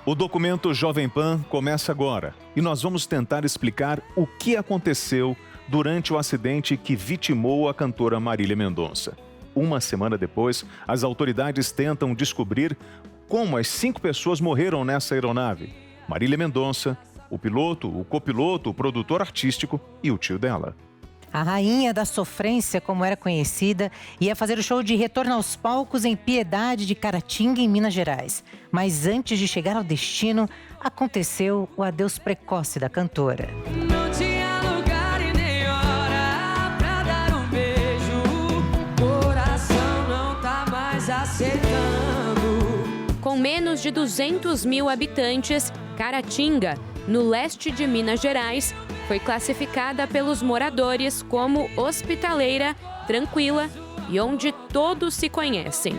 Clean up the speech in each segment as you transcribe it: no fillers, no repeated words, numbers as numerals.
O documento Jovem Pan começa agora e nós vamos tentar explicar o que aconteceu durante o acidente que vitimou a cantora Marília Mendonça. Uma semana depois, as autoridades tentam descobrir como as 5 pessoas morreram nessa aeronave. Marília Mendonça, o piloto, o copiloto, o produtor artístico e o tio dela. A rainha da sofrência, como era conhecida, ia fazer o show de retorno aos palcos em Piedade de Caratinga, em Minas Gerais. Mas antes de chegar ao destino, aconteceu o adeus precoce da cantora. Não tinha lugar e nem hora pra dar um beijo. Coração não tá mais aceitando. Com menos de 200 mil habitantes, Caratinga, no leste de Minas Gerais, foi classificada pelos moradores como hospitaleira, tranquila e onde todos se conhecem.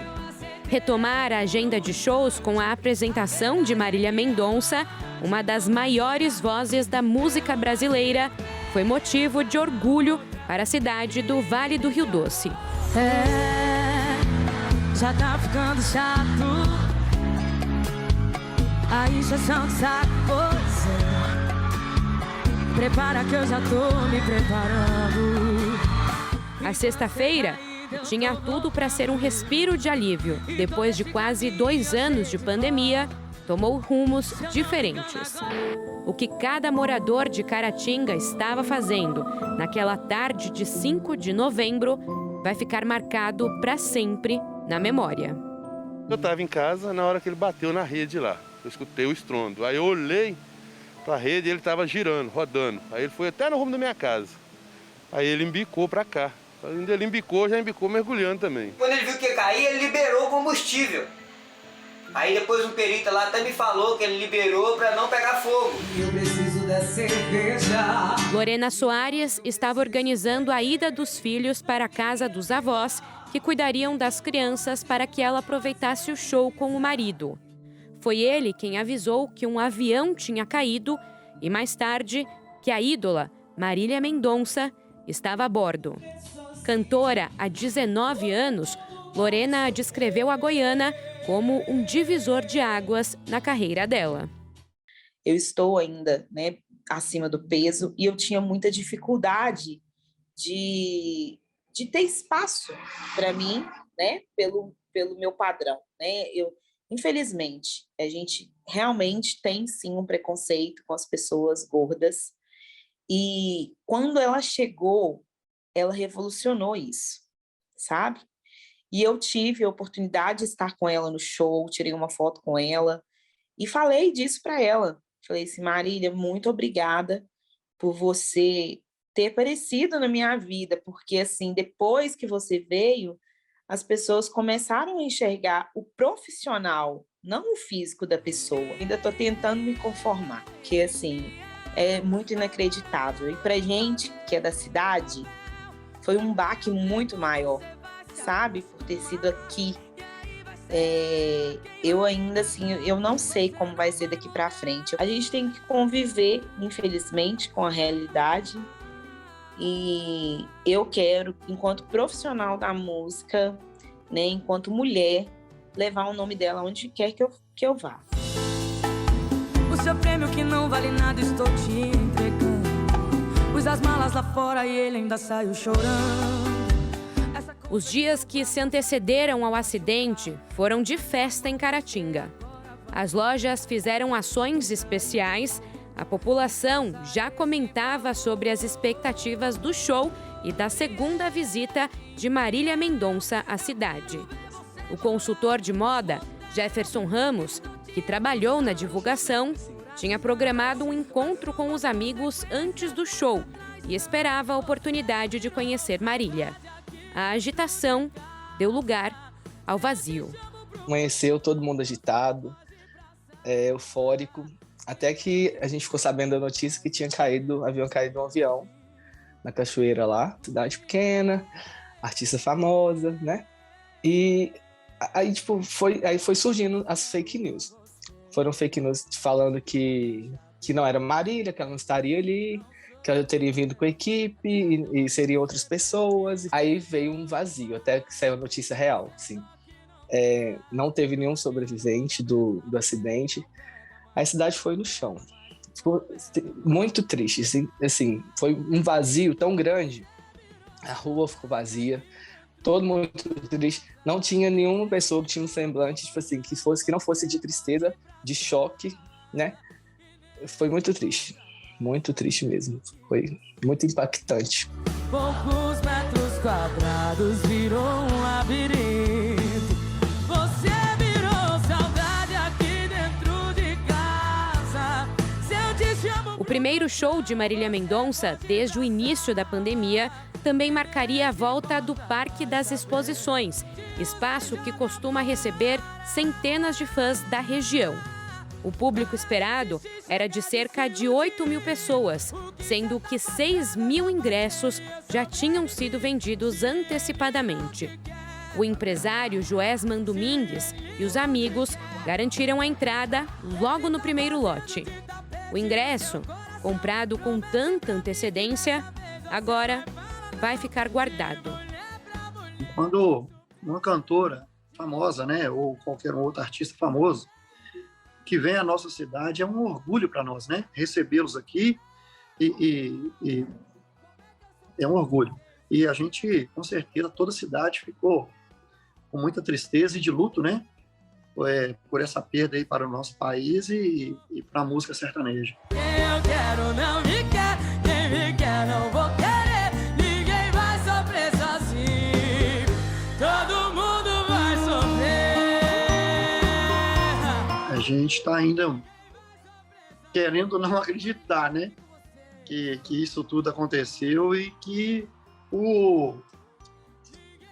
Retomar a agenda de shows com a apresentação de Marília Mendonça, uma das maiores vozes da música brasileira, foi motivo de orgulho para a cidade do Vale do Rio Doce. Já tá ficando chato. A encheção de saco, prepara que eu já tô me preparando. A sexta-feira tinha tudo para ser um respiro de alívio. Depois de quase 2 anos de pandemia, tomou rumos diferentes. O que cada morador de Caratinga estava fazendo naquela tarde de 5 de novembro vai ficar marcado para sempre na memória. Eu estava em casa na hora que ele bateu na rede lá. Eu escutei o estrondo. Aí eu olhei para a rede e ele estava girando, rodando. Aí ele foi até no rumo da minha casa. Aí ele embicou para cá. Quando ele embicou, já embicou mergulhando também. Quando ele viu que ia cair, ele liberou o combustível. Aí depois um perito lá até me falou que ele liberou para não pegar fogo. Eu preciso da cerveja. Lorena Soares estava organizando a ida dos filhos para a casa dos avós, que cuidariam das crianças para que ela aproveitasse o show com o marido. Foi ele quem avisou que um avião tinha caído e, mais tarde, que a ídola, Marília Mendonça, estava a bordo. Cantora há 19 anos, Lorena descreveu a goiana como um divisor de águas na carreira dela. Eu estou ainda, acima do peso e eu tinha muita dificuldade de ter espaço para mim, pelo meu padrão, Infelizmente, a gente realmente tem sim um preconceito com as pessoas gordas e quando ela chegou, ela revolucionou isso, sabe? E eu tive a oportunidade de estar com ela no show, tirei uma foto com ela e falei disso para ela. Falei assim, Marília, muito obrigada por você ter aparecido na minha vida, porque assim, depois que você veio, as pessoas começaram a enxergar o profissional, não o físico da pessoa. Ainda estou tentando me conformar, porque assim, é muito inacreditável. E para gente que é da cidade, foi um baque muito maior, sabe? Por ter sido aqui. Eu ainda assim, eu não sei como vai ser daqui para frente. A gente tem que conviver, infelizmente, com a realidade. E eu quero, enquanto profissional da música, enquanto mulher, levar o nome dela onde quer que eu vá. O seu prêmio que não vale nada, estou te entregando. Pus as malas lá fora e ele ainda saiu chorando. Os dias que se antecederam ao acidente foram de festa em Caratinga. As lojas fizeram ações especiais. A população já comentava sobre as expectativas do show e da segunda visita de Marília Mendonça à cidade. O consultor de moda, Jefferson Ramos, que trabalhou na divulgação, tinha programado um encontro com os amigos antes do show e esperava a oportunidade de conhecer Marília. A agitação deu lugar ao vazio. Amanheceu todo mundo agitado, eufórico. Até que a gente ficou sabendo da notícia que haviam caído um avião na cachoeira lá, cidade pequena, artista famosa, E aí, foi surgindo as fake news. Foram fake news falando que não era Marília, que ela não estaria ali, que ela teria vindo com a equipe e seriam outras pessoas. Aí veio um vazio, até que saiu a notícia real, assim. Não teve nenhum sobrevivente do acidente. a cidade foi no chão. Ficou muito triste, assim, foi um vazio tão grande. A rua ficou vazia, todo mundo triste. Não tinha nenhuma pessoa que tinha um semblante, tipo assim, que não fosse de tristeza, de choque, né? Foi muito triste mesmo. Foi muito impactante. Poucos metros quadrados virou um labirinto. Você virou saudade aqui dentro de casa. Se eu te chamo... O primeiro show de Marília Mendonça, desde o início da pandemia, também marcaria a volta do Parque das Exposições, espaço que costuma receber centenas de fãs da região. O público esperado era de cerca de 8.000 pessoas, sendo que 6.000 ingressos já tinham sido vendidos antecipadamente. O empresário Joesman Domingues e os amigos garantiram a entrada logo no primeiro lote. O ingresso, comprado com tanta antecedência, agora vai ficar guardado. Quando uma cantora famosa, né, ou qualquer outro artista famoso que vem à nossa cidade, é um orgulho para nós, né? Recebê-los aqui e é um orgulho. E a gente, com certeza, toda a cidade ficou com muita tristeza e de luto, né? Por essa perda aí para o nosso país e para a música sertaneja. Quem eu quero não me quer, quem me quer não vou querer, ninguém vai sofrer sozinho, todo mundo vai sofrer. A gente está ainda querendo não acreditar, né? Que isso tudo aconteceu e que,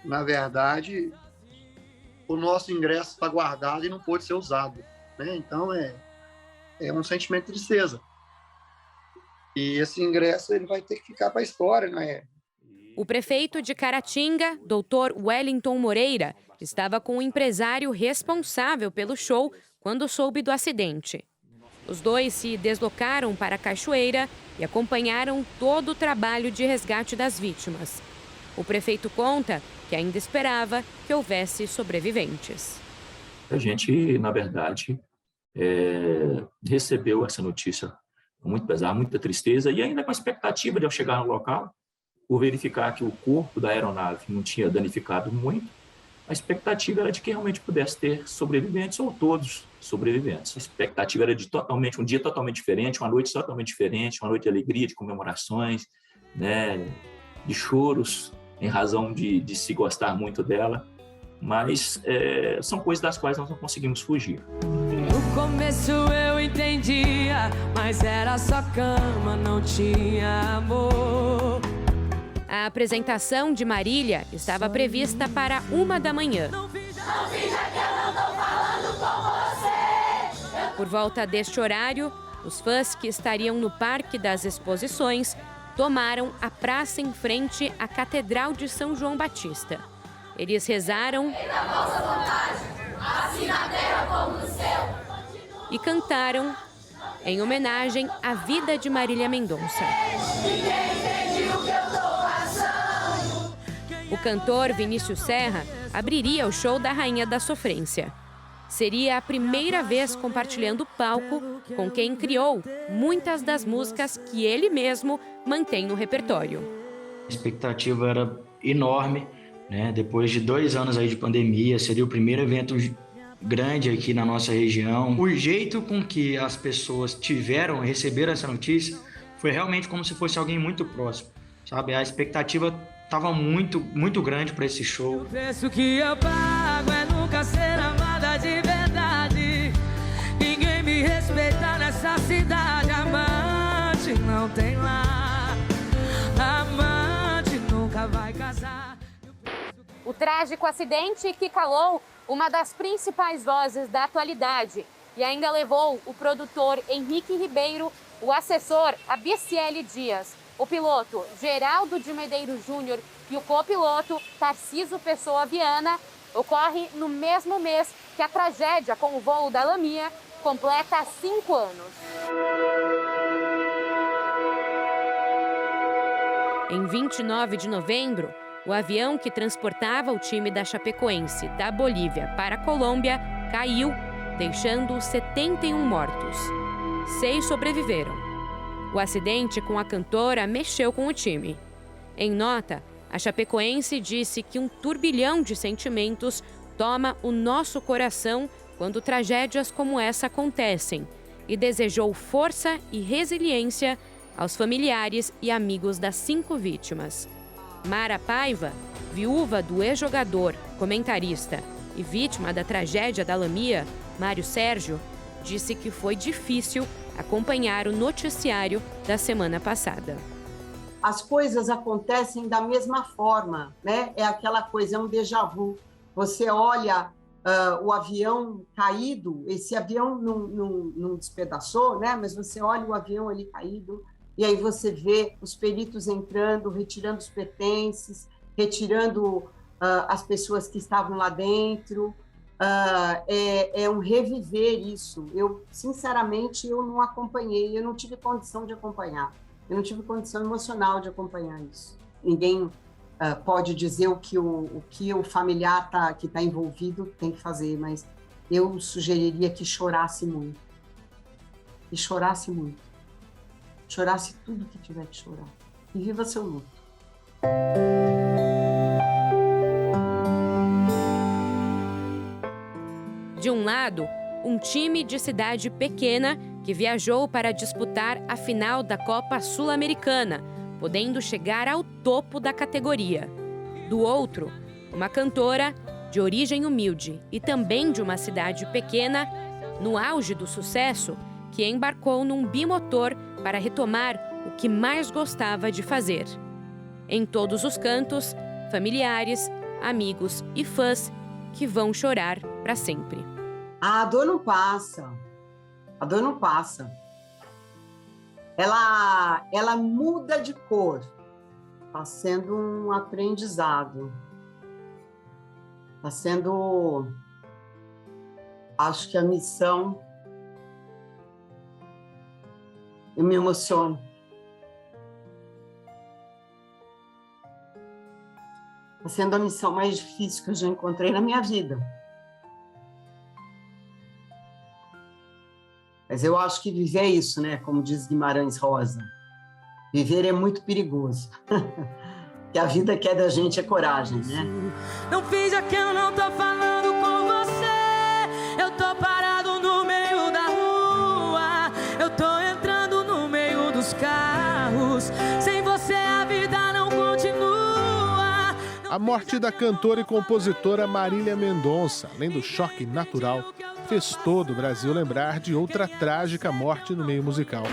na verdade, o nosso ingresso está guardado e não pôde ser usado, né? Então, é um sentimento de tristeza. E esse ingresso ele vai ter que ficar para a história, né? O prefeito de Caratinga, Dr. Wellington Moreira, estava com o empresário responsável pelo show quando soube do acidente. Os dois se deslocaram para a Cachoeira e acompanharam todo o trabalho de resgate das vítimas. O prefeito conta que ainda esperava que houvesse sobreviventes. A gente, na verdade, recebeu essa notícia com muito pesar, muita tristeza e ainda com a expectativa de, ao chegar no local, por verificar que o corpo da aeronave não tinha danificado muito, a expectativa era de que realmente pudesse ter sobreviventes ou todos sobreviventes. A expectativa era de um dia totalmente diferente, uma noite totalmente diferente, uma noite de alegria, de comemorações, né, de choros, em razão de se gostar muito dela, mas são coisas das quais nós não conseguimos fugir. No começo eu entendia, mas era só cama, não tinha amor. A apresentação de Marília estava prevista para 1 da manhã. Não finja que eu não tô falando com você. Por volta deste horário, os fãs que estariam no Parque das Exposições tomaram a praça em frente à Catedral de São João Batista. Eles rezaram e cantaram em homenagem à vida de Marília Mendonça. O cantor Vinícius Serra abriria o show da Rainha da Sofrência. Seria a primeira vez compartilhando palco com quem criou muitas das músicas que ele mesmo mantém no repertório. A expectativa era enorme, né? Depois de 2 anos aí de pandemia, seria o primeiro evento grande aqui na nossa região. O jeito com que as pessoas receberam essa notícia foi realmente como se fosse alguém muito próximo, sabe? A expectativa estava muito, muito grande para esse show. O preço que eu pago é nunca ser amada de verdade. Ninguém me respeita nessa cidade. Amante não tem lá. Amante nunca vai casar. O trágico acidente que calou uma das principais vozes da atualidade e ainda levou o produtor Henrique Ribeiro, o assessor Abiciele Dias, o piloto Geraldo de Medeiros Júnior e o copiloto Tarciso Pessoa Viana, ocorre no mesmo mês que a tragédia com o voo da Lamia completa 5 anos. Em 29 de novembro, o avião que transportava o time da Chapecoense da Bolívia para a Colômbia caiu deixando 71 mortos. 6 sobreviveram. O acidente com a cantora mexeu com o time. Em nota, a chapecoense disse que um turbilhão de sentimentos toma o nosso coração quando tragédias como essa acontecem e desejou força e resiliência aos familiares e amigos das 5 vítimas. Mara Paiva, viúva do ex-jogador, comentarista e vítima da tragédia da Lamia, Mário Sérgio, disse que foi difícil acompanhar o noticiário da semana passada. As coisas acontecem da mesma forma, né? É aquela coisa, é um déjà vu. Você olha o avião caído, esse avião não despedaçou, né? Mas você olha o avião ali caído e aí você vê os peritos entrando, retirando os pertences, retirando as pessoas que estavam lá dentro. É um reviver isso. Eu, sinceramente, eu não acompanhei, eu não tive condição de acompanhar. Eu não tive condição emocional de acompanhar isso. Ninguém pode dizer o que o familiar que está envolvido tem que fazer, mas eu sugeriria que chorasse muito. E chorasse muito. Chorasse tudo que tiver que chorar. E viva seu luto. De um lado, um time de cidade pequena que viajou para disputar a final da Copa Sul-Americana, podendo chegar ao topo da categoria. Do outro, uma cantora de origem humilde e também de uma cidade pequena, no auge do sucesso, que embarcou num bimotor para retomar o que mais gostava de fazer. Em todos os cantos, familiares, amigos e fãs que vão chorar para sempre. A dor não passa. A dor não passa. Ela muda de cor. Está sendo um aprendizado. Está sendo, acho que a missão. Eu me emociono. Está sendo a missão mais difícil que eu já encontrei na minha vida. Mas eu acho que viver é isso, né? Como diz Guimarães Rosa. Viver é muito perigoso. Que a vida quer da gente é coragem, né? Não finja que eu não tô falando com você. Eu tô parado no meio da rua. Eu tô entrando no meio dos carros. Sem você a vida não continua. A morte da cantora e compositora Marília Mendonça, além do choque natural, fez todo o Brasil lembrar de outra trágica morte no meio musical.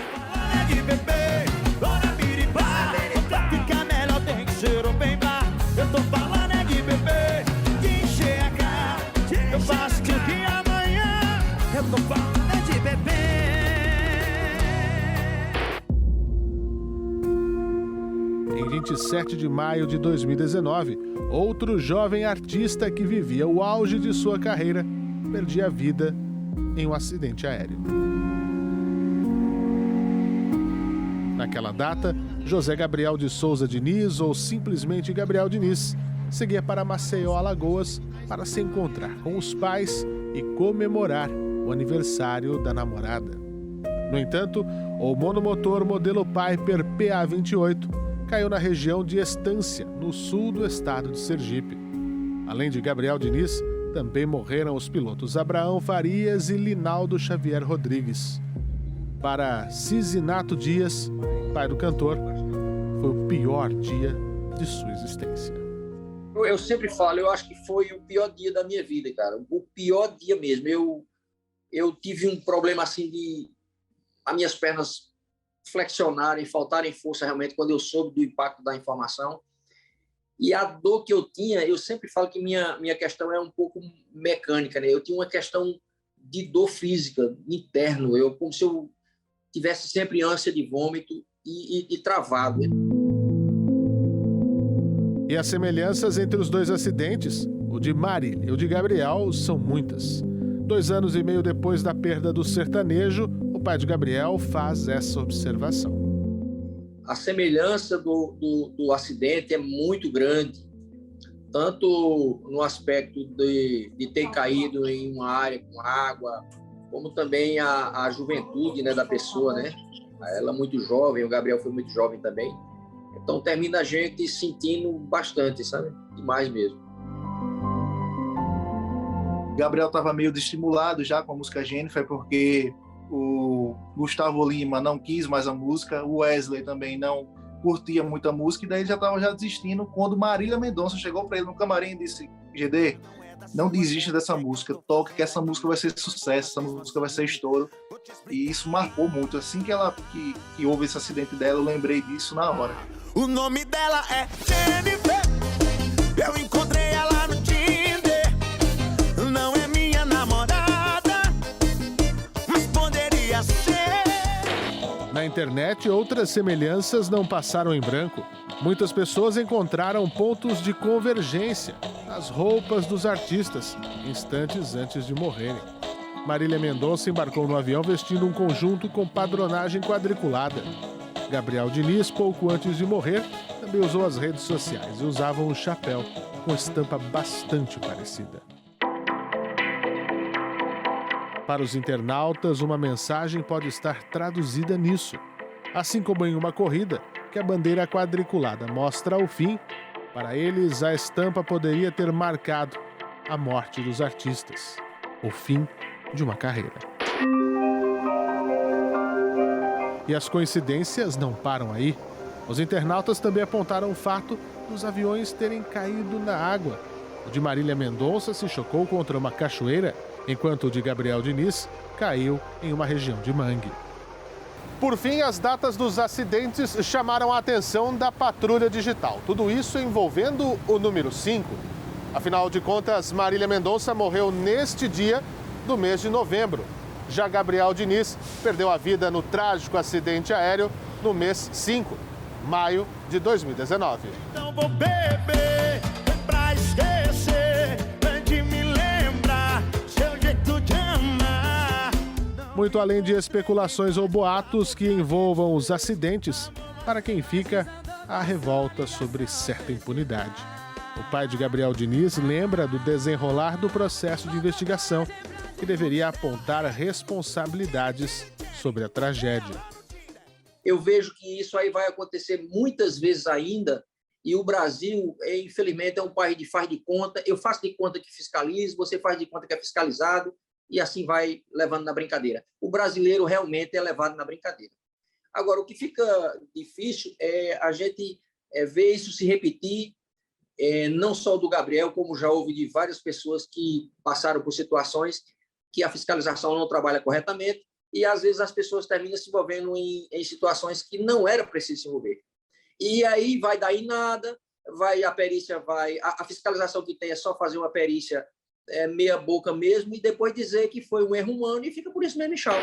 Em 27 de maio de 2019, outro jovem artista que vivia o auge de sua carreira perdia a vida em um acidente aéreo. Naquela data, José Gabriel de Souza Diniz, ou simplesmente Gabriel Diniz, seguia para Maceió, Alagoas, para se encontrar com os pais e comemorar o aniversário da namorada. No entanto, o monomotor modelo Piper PA-28 caiu na região de Estância, no sul do estado de Sergipe. Além de Gabriel Diniz, também morreram os pilotos Abraão Farias e Linaldo Xavier Rodrigues. Para Cisinato Dias, pai do cantor, foi o pior dia de sua existência. Eu sempre falo, eu acho que foi o pior dia da minha vida, cara. O pior dia mesmo. Eu tive um problema assim de as minhas pernas flexionarem, faltarem força realmente quando eu soube do impacto da informação. E a dor que eu tinha, eu sempre falo que minha questão é um pouco mecânica, né? Eu tinha uma questão de dor física, interno, como se eu tivesse sempre ânsia de vômito e travado. E as semelhanças entre os dois acidentes, o de Marília e o de Gabriel, são muitas. 2 anos e meio depois da perda do sertanejo, o pai de Gabriel faz essa observação. A semelhança do acidente é muito grande, tanto no aspecto de ter caído em uma área com água, como também a juventude, né, da pessoa, né? Ela é muito jovem, o Gabriel foi muito jovem também. Então termina a gente sentindo bastante, sabe? Demais mesmo. Gabriel estava meio desestimulado já com a música Jennifer, porque o Gustavo Lima não quis mais a música, o Wesley também não curtia muito a música, e daí ele já estava desistindo quando Marília Mendonça chegou para ele no camarim e disse: GD, não desista dessa música, toque que essa música vai ser sucesso, essa música vai ser estouro. E isso marcou muito. Assim que houve esse acidente dela, eu lembrei disso na hora. O nome dela é Jennifer, eu encontrei ela no Tinder, não é minha namorada, mas poderia ser. Na internet, outras semelhanças não passaram em branco. Muitas pessoas encontraram pontos de convergência nas roupas dos artistas, instantes antes de morrerem. Marília Mendonça embarcou no avião vestindo um conjunto com padronagem quadriculada. Gabriel Diniz, pouco antes de morrer, também usou as redes sociais e usava um chapéu com estampa bastante parecida. Para os internautas, uma mensagem pode estar traduzida nisso. Assim como em uma corrida, que a bandeira quadriculada mostra o fim, para eles a estampa poderia ter marcado a morte dos artistas, o fim de uma carreira. E as coincidências não param aí. Os internautas também apontaram o fato dos aviões terem caído na água. O de Marília Mendonça se chocou contra uma cachoeira, enquanto o de Gabriel Diniz caiu em uma região de mangue. Por fim, as datas dos acidentes chamaram a atenção da Patrulha Digital. Tudo isso envolvendo o número 5. Afinal de contas, Marília Mendonça morreu neste dia do mês de novembro. Já Gabriel Diniz perdeu a vida no trágico acidente aéreo no mês 5, maio de 2019. Não vou beber pra esquecer, de me lembrar seu jeito de amar. Muito além de especulações ou boatos que envolvam os acidentes, para quem fica a revolta sobre certa impunidade. O pai de Gabriel Diniz lembra do desenrolar do processo de investigação, que deveria apontar responsabilidades sobre a tragédia. Eu vejo que isso aí vai acontecer muitas vezes ainda, e o Brasil, infelizmente, é um país de faz de conta. Eu faço de conta que fiscalizo, você faz de conta que é fiscalizado, e assim vai levando na brincadeira. O brasileiro realmente é levado na brincadeira. Agora, o que fica difícil é a gente ver isso se repetir, não só do Gabriel, como já houve de várias pessoas que passaram por situações que a fiscalização não trabalha corretamente, e às vezes as pessoas terminam se envolvendo em situações que não era preciso se envolver. E aí vai dar em nada, a perícia vai... A fiscalização que tem é só fazer uma perícia meia boca mesmo, e depois dizer que foi um erro humano, e fica por isso mesmo em chão.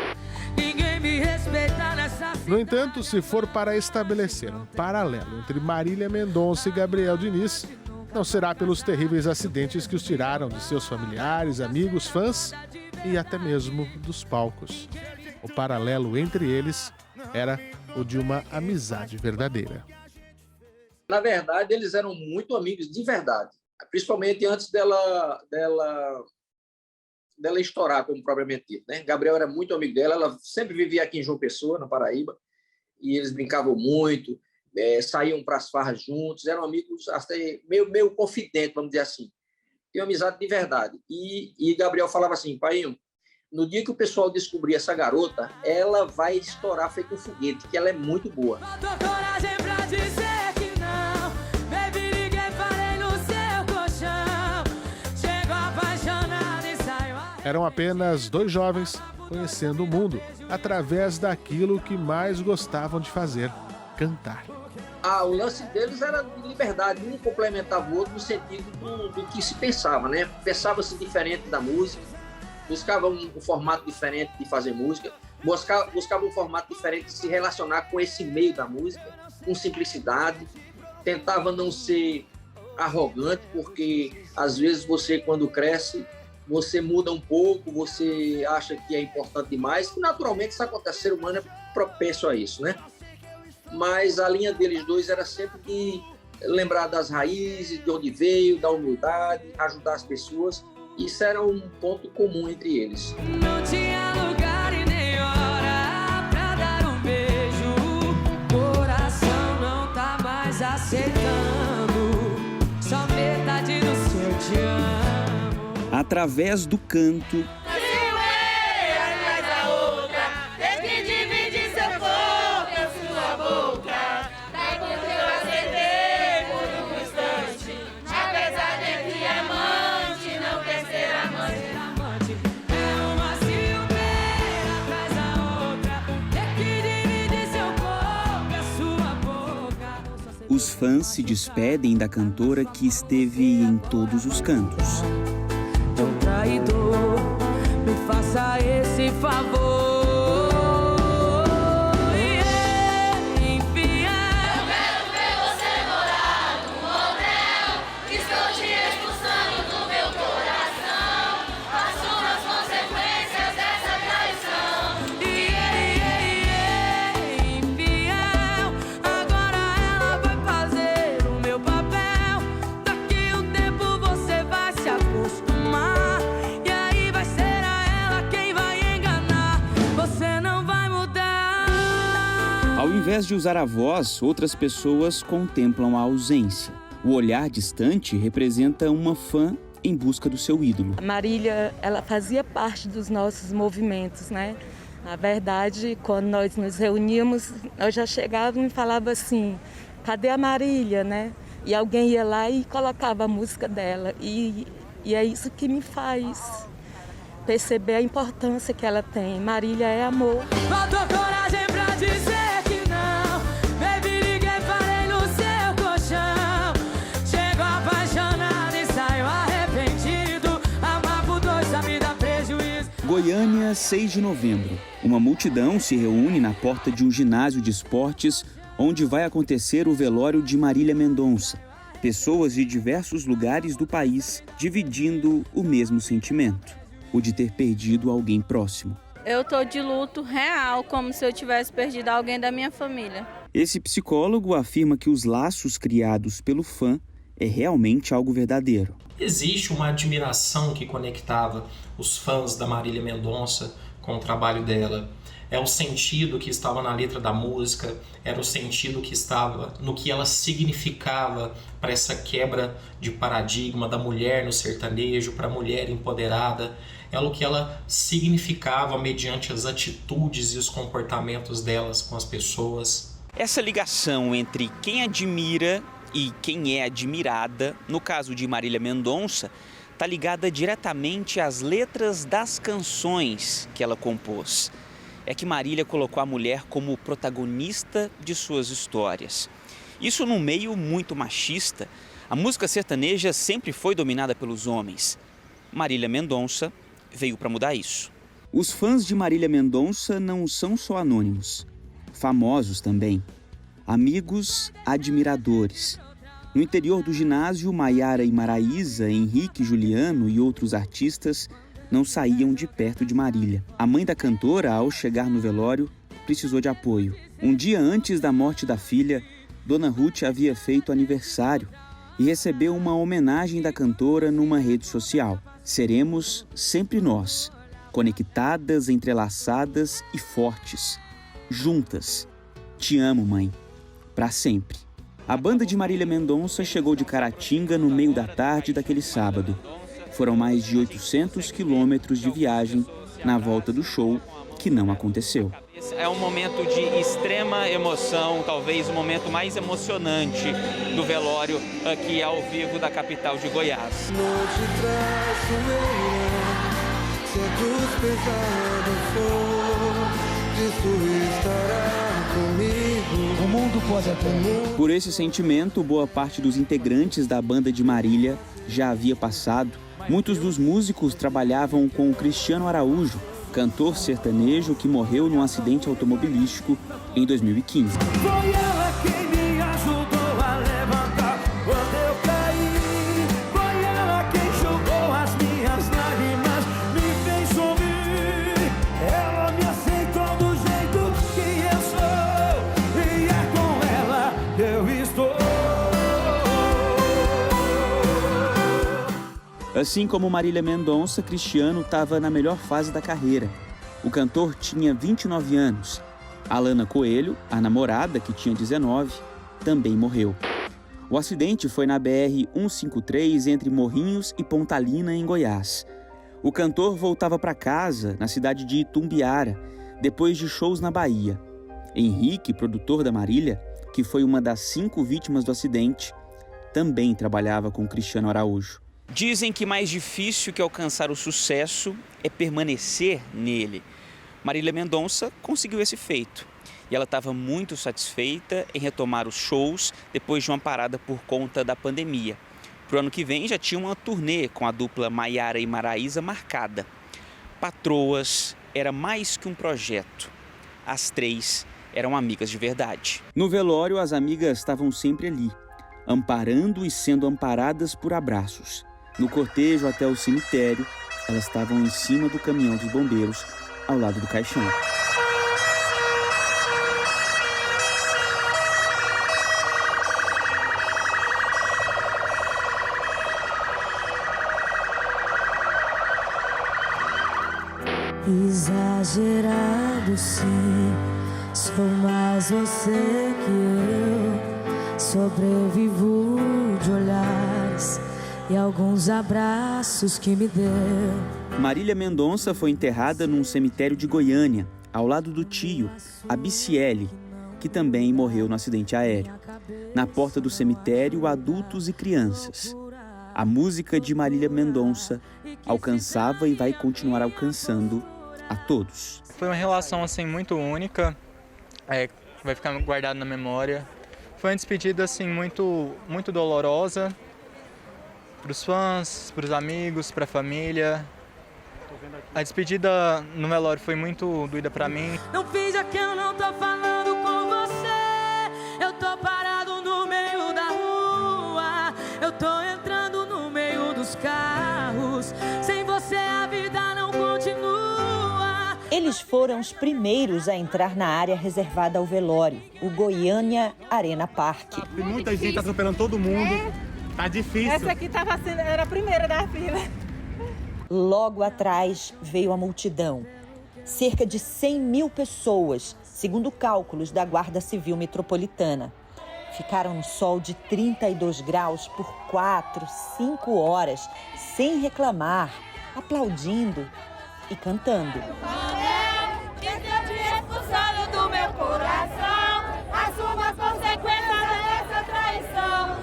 No entanto, se for para estabelecer um paralelo entre Marília Mendonça e Gabriel Diniz, não será pelos terríveis acidentes que os tiraram de seus familiares, amigos, fãs e até mesmo dos palcos. O paralelo entre eles era o de uma amizade verdadeira. Na verdade, eles eram muito amigos de verdade, principalmente antes dela estourar, como propriamente dito, né? Gabriel era muito amigo dela, ela sempre vivia aqui em João Pessoa, na Paraíba, e eles brincavam muito, saíam para as farras juntos, eram amigos até meio confidentes, vamos dizer assim. Tem uma amizade de verdade. E Gabriel falava assim: painho, no dia que o pessoal descobrir essa garota, ela vai estourar feito um foguete, que ela é muito boa. Eram apenas dois jovens conhecendo o mundo através daquilo que mais gostavam de fazer, cantar. O lance deles era de liberdade, um complementava o outro no sentido do que se pensava, né? Pensava-se diferente da música, buscava um formato diferente de fazer música, buscava um formato diferente de se relacionar com esse meio da música, com simplicidade, tentava não ser arrogante, porque às vezes você, quando cresce, você muda um pouco, você acha que é importante demais, que naturalmente isso acontece, o ser humano é propenso a isso, né? Mas a linha deles dois era sempre de lembrar das raízes, de onde veio, da humildade, ajudar as pessoas. Isso era um ponto comum entre eles. Não tinha lugar e nem hora pra dar um beijo. Coração não tá mais aceitando só metade do seu te amo. Através do canto, os fãs se despedem da cantora que esteve em todos os cantos. Tão traidor, me faça esse favor. Ao invés de usar a voz, outras pessoas contemplam a ausência. O olhar distante representa uma fã em busca do seu ídolo. A Marília, ela fazia parte dos nossos movimentos, né? Na verdade, quando nós nos reuníamos, nós já chegávamos e falava assim, cadê a Marília, né? E alguém ia lá e colocava a música dela. E é isso que me faz perceber a importância que ela tem. Marília é amor. Faltou coragem pra dizer que não. Baby, liguei, parei no seu colchão. Chegou apaixonado e saiu arrependido. Amar por dois, a me dá prejuízo. Goiânia, 6 de novembro. Uma multidão se reúne na porta de um ginásio de esportes onde vai acontecer o velório de Marília Mendonça. Pessoas de diversos lugares do país dividindo o mesmo sentimento, o de ter perdido alguém próximo. Eu tô de luto real, como se eu tivesse perdido alguém da minha família. Esse psicólogo afirma que os laços criados pelo fã é realmente algo verdadeiro. Existe uma admiração que conectava os fãs da Marília Mendonça com o trabalho dela. É o sentido que estava na letra da música, era o sentido que estava no que ela significava para essa quebra de paradigma da mulher no sertanejo, para a mulher empoderada. É o que ela significava mediante as atitudes e os comportamentos delas com as pessoas. Essa ligação entre quem admira e quem é admirada, no caso de Marília Mendonça, está ligada diretamente às letras das canções que ela compôs. É que Marília colocou a mulher como protagonista de suas histórias. Isso num meio muito machista. A música sertaneja sempre foi dominada pelos homens. Marília Mendonça veio para mudar isso. Os fãs de Marília Mendonça não são só anônimos, famosos também. Amigos, admiradores. No interior do ginásio, Maiara e Maraísa, Henrique, Juliano e outros artistas não saíam de perto de Marília. A mãe da cantora, ao chegar no velório, precisou de apoio. Um dia antes da morte da filha, Dona Ruth havia feito aniversário e recebeu uma homenagem da cantora numa rede social. Seremos sempre nós, conectadas, entrelaçadas e fortes, juntas. Te amo, mãe, para sempre. A banda de Marília Mendonça chegou de Caratinga no meio da tarde daquele sábado. Foram mais de 800 quilômetros de viagem na volta do show, que não aconteceu. É um momento de extrema emoção, talvez o momento mais emocionante do velório aqui ao vivo da capital de Goiás. Noite traiçoeira, se a cruz pesada for, Jesus estará comigo. O mundo pode aprender. Por esse sentimento, boa parte dos integrantes da banda de Marília já havia passado. Muitos dos músicos trabalhavam com o Cristiano Araújo, cantor sertanejo que morreu num acidente automobilístico em 2015. Foi ela quem me ajudou a levantar quando eu caí. Foi ela quem jogou as minhas lágrimas, me fez sorrir. Ela me aceitou do jeito que eu sou, e é com ela que eu estou. Assim como Marília Mendonça, Cristiano estava na melhor fase da carreira. O cantor tinha 29 anos. Alana Coelho, a namorada, que tinha 19, também morreu. O acidente foi na BR-153 entre Morrinhos e Pontalina, em Goiás. O cantor voltava para casa, na cidade de Itumbiara, depois de shows na Bahia. Henrique, produtor da Marília, que foi uma das 5 vítimas do acidente, também trabalhava com Cristiano Araújo. Dizem que mais difícil que alcançar o sucesso é permanecer nele. Marília Mendonça conseguiu esse feito. E ela estava muito satisfeita em retomar os shows depois de uma parada por conta da pandemia. Para o ano que vem já tinha uma turnê com a dupla Maiara e Maraísa marcada. Patroas era mais que um projeto. As 3 eram amigas de verdade. No velório, as amigas estavam sempre ali, amparando e sendo amparadas por abraços. No cortejo até o cemitério, elas estavam em cima do caminhão dos bombeiros, ao lado do caixão. Exagerado sim, sou mais você que eu. Sobrevivo de olhares e alguns abraços que me deu. Marília Mendonça foi enterrada num cemitério de Goiânia, ao lado do tio, Abiciele, que também morreu no acidente aéreo. Na porta do cemitério, adultos e crianças. A música de Marília Mendonça alcançava e vai continuar alcançando a todos. Foi uma relação assim muito única, vai ficar guardado na memória. Foi uma despedida assim muito dolorosa para os fãs, para os amigos, para a família. A despedida no velório foi muito doída para mim. Não finja que eu não tô falando com você. Eu tô parado no meio da rua. Eu tô entrando no meio dos carros. Sem você a vida não continua. Eles foram os primeiros a entrar na área reservada ao velório, o Goiânia Arena Park. Tem muita gente atropelando todo mundo. Tá difícil. Essa aqui era a primeira da fila. Logo atrás veio a multidão. Cerca de 100 mil pessoas, segundo cálculos da Guarda Civil Metropolitana. Ficaram no sol de 32 graus por 4, 5 horas, sem reclamar, aplaudindo e cantando. Responsável do meu coração, assuma as consequências dessa traição.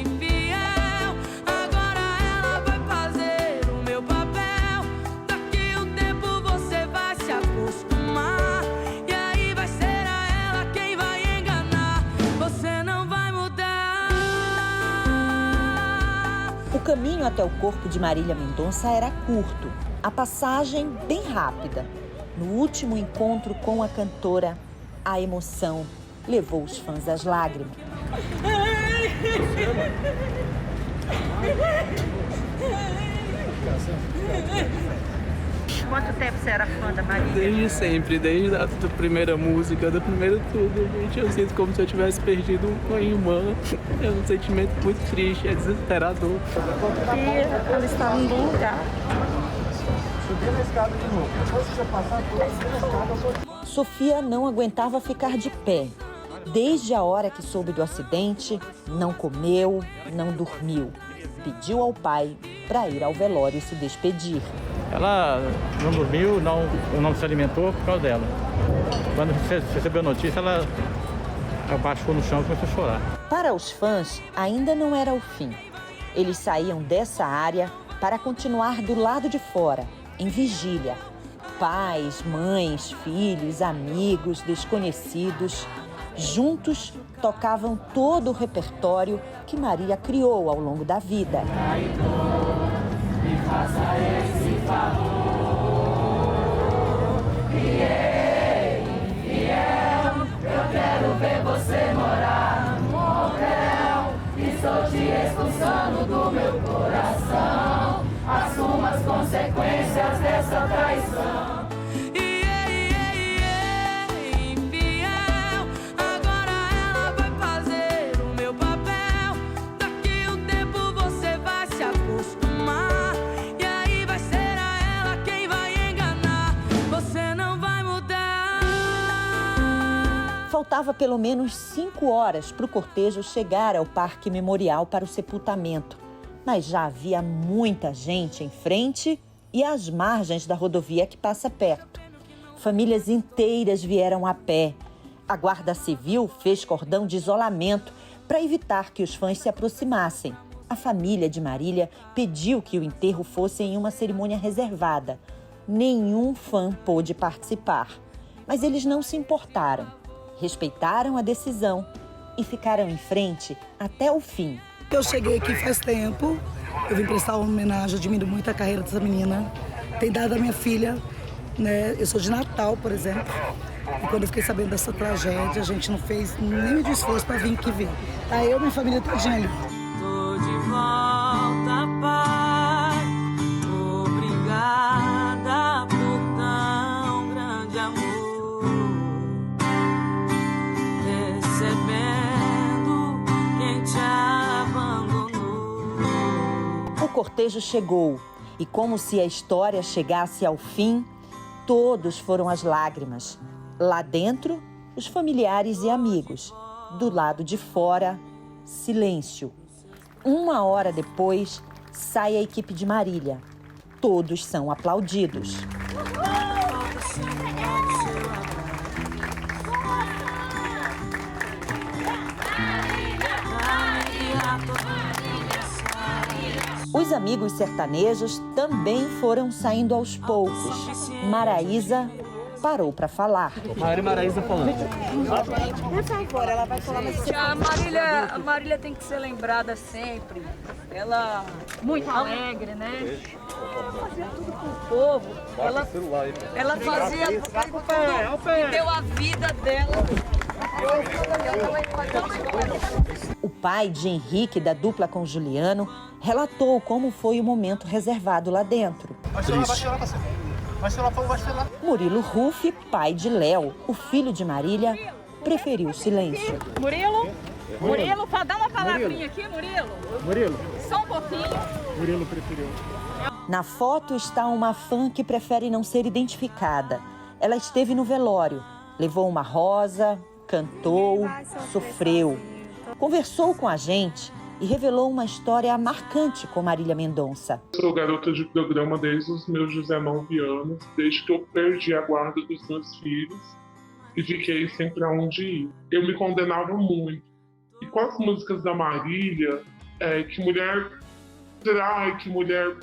Infiel, agora ela vai fazer o meu papel. Daqui um tempo você vai se acostumar, e aí vai ser a ela quem vai enganar. Você não vai mudar. O caminho até o corpo de Marília Mendonça era curto. A passagem bem rápida. No último encontro com a cantora, a emoção levou os fãs às lágrimas. Quanto tempo você era fã da Marília? Desde sempre, desde a primeira música, do primeiro tudo. Gente, eu sinto como se eu tivesse perdido uma irmã. É um sentimento muito triste, é desesperador. E ela estava em bom lugar. Sofia não aguentava ficar de pé. Desde a hora que soube do acidente, não comeu, não dormiu. Pediu ao pai para ir ao velório e se despedir. Ela não dormiu, não se alimentou por causa dela. Quando recebeu a notícia, ela abaixou no chão e começou a chorar. Para os fãs, ainda não era o fim. Eles saíam dessa área para continuar do lado de fora, em vigília. Pais, mães, filhos, amigos, desconhecidos, juntos tocavam todo o repertório que Marília criou ao longo da vida. Me faça esse favor, infiel, eu quero ver você morar num hotel. Estou te expulsando do meu coração. Assuma as consequências dessa traição. Infiel, agora ela vai fazer o meu papel. Daqui um tempo você Faltava pelo menos 5 horas para o cortejo chegar ao Parque Memorial para o sepultamento. Mas já havia muita gente em frente e às margens da rodovia que passa perto. Famílias inteiras vieram a pé. A Guarda Civil fez cordão de isolamento para evitar que os fãs se aproximassem. A família de Marília pediu que o enterro fosse em uma cerimônia reservada. Nenhum fã pôde participar, mas eles não se importaram. Respeitaram a decisão e ficaram em frente até o fim. Eu cheguei aqui faz tempo, eu vim prestar uma homenagem, admiro muito a carreira dessa menina. Tem dado a minha filha, né? Eu sou de Natal, por exemplo. E quando eu fiquei sabendo dessa tragédia, a gente não fez nem de esforço para vir aqui ver. Tá eu e minha família todinha ali. Tô de volta, Pai. Obrigada por tão grande amor. Recebendo quem te abandonou. O cortejo chegou e, como se a história chegasse ao fim, todos foram às lágrimas. Lá dentro, os familiares e amigos. Do lado de fora, silêncio. 1 hora depois, sai a equipe de Marília. Todos são aplaudidos. Os amigos sertanejos também foram saindo aos poucos. Maraísa parou para falar. Maraísa falando. Por favor, ela vai falar mais. A Marília tem que ser lembrada sempre. Ela muito alegre, né? Fazia tudo com o povo. Ela fazia tudo e deu a vida dela. O pai de Henrique, da dupla com Juliano, relatou como foi o momento reservado lá dentro. Murilo Ruff, pai de Léo, o filho de Marília, preferiu o silêncio. Murilo, dá uma palavrinha aqui, Murilo. Só um pouquinho. Murilo preferiu. Na foto está uma fã que prefere não ser identificada. Ela esteve no velório, levou uma rosa, cantou, sofreu. Conversou com a gente e revelou uma história marcante com Marília Mendonça. Sou garota de programa desde os meus 19 anos, desde que eu perdi a guarda dos meus filhos e fiquei sem para onde ir. Eu me condenava muito. E com as músicas da Marília, que mulher trai, que mulher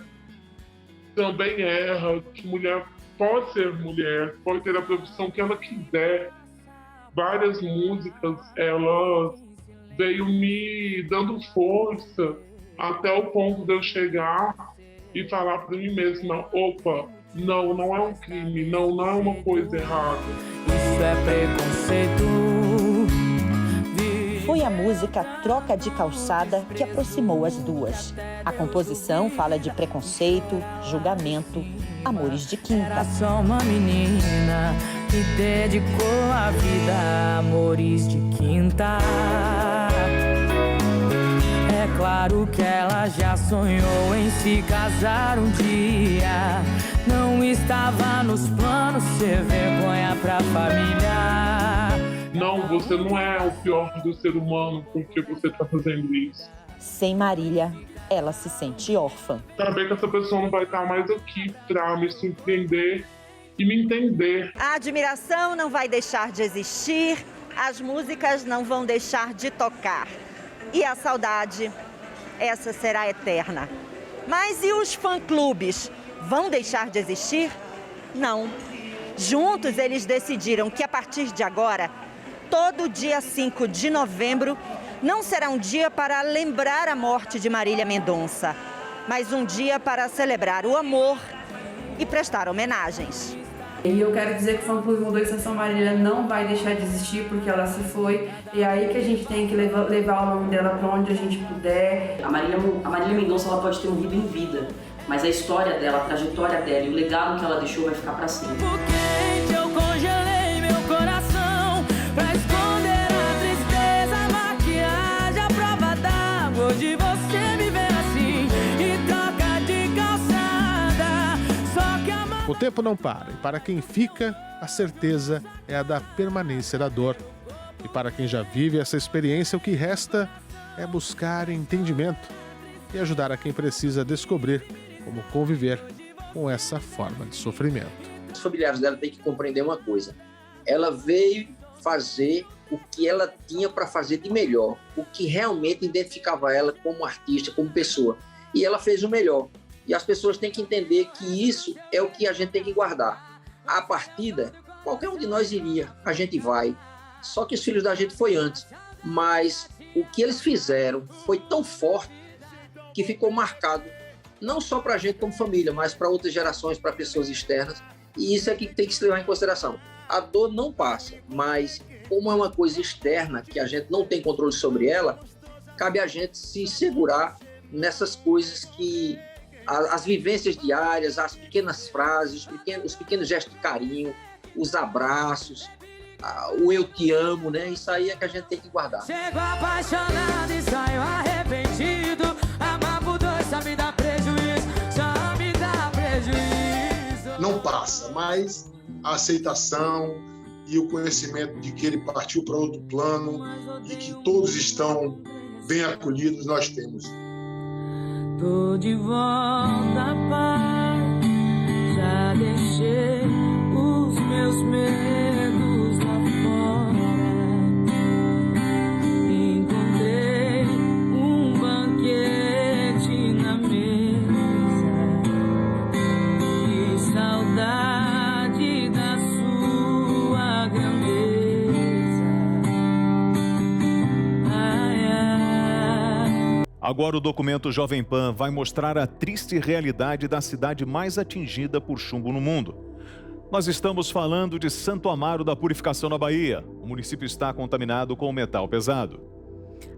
também erra, que mulher pode ser mulher, pode ter a profissão que ela quiser. Várias músicas, elas veio me dando força até o ponto de eu chegar e falar para mim mesma: opa, não é um crime, não é uma coisa errada. Isso é preconceito. Foi a música Troca de Calçada que aproximou as duas. A composição fala de preconceito, julgamento, amores de quinta. Era só uma menina que dedicou a vida a amores de quinta. É claro que ela já sonhou em se casar um dia. Não estava nos planos ser vergonha pra família. Não, você não é o pior do ser humano porque você está fazendo isso. Sem Marília, ela se sente órfã. Saber que essa pessoa não vai estar mais aqui para me surpreender e me entender. A admiração não vai deixar de existir, as músicas não vão deixar de tocar. E a saudade, essa será eterna. Mas e os fã-clubes? Vão deixar de existir? Não. Juntos eles decidiram que a partir de agora, todo dia 5 de novembro, não será um dia para lembrar a morte de Marília Mendonça, mas um dia para celebrar o amor e prestar homenagens. E eu quero dizer que o fã-clube Mudou Estação Marília não vai deixar de existir porque ela se foi. E é aí que a gente tem que levar o nome dela para onde a gente puder. A Marília Mendonça ela pode ter morrido em vida, mas a história dela, a trajetória dela e o legado que ela deixou vai ficar para sempre. Porque eu congelei meu coração pra esconder a tristeza, a maquiagem, a prova d'água de você me ver assim e troca de calçada. Só que a O tempo não para, e para quem fica, a certeza é a da permanência da dor. E para quem já vive essa experiência, o que resta é buscar entendimento e ajudar a quem precisa descobrir como conviver com essa forma de sofrimento. Os familiares dela têm que compreender uma coisa. Ela veio fazer o que ela tinha para fazer de melhor, o que realmente identificava ela como artista, como pessoa. E ela fez o melhor. E as pessoas têm que entender que isso é o que a gente tem que guardar. A partida, qualquer um de nós iria, a gente vai. Só que os filhos da gente foi antes. Mas o que eles fizeram foi tão forte que ficou marcado, não só para a gente como família, mas para outras gerações, para pessoas externas. E isso é que tem que se levar em consideração. A dor não passa, mas como é uma coisa externa que a gente não tem controle sobre ela, cabe a gente se segurar nessas coisas que as vivências diárias, as pequenas frases, os pequenos gestos de carinho, os abraços, o eu te amo, né? Isso aí é que a gente tem que guardar. Chego apaixonado e saio arrependido. Amar por dois só me dá prejuízo, só me dá prejuízo. Não passa, mas a aceitação e o conhecimento de que ele partiu para outro plano e que todos estão bem acolhidos, nós temos. Tô de volta, pai, já deixei os meus medos lá fora. Encontrei um banquete na mesa e saudade da sua grandeza. Ai, ai. Agora o documento Jovem Pan vai mostrar a triste realidade da cidade mais atingida por chumbo no mundo. Nós estamos falando de Santo Amaro da Purificação, na Bahia. O município está contaminado com metal pesado.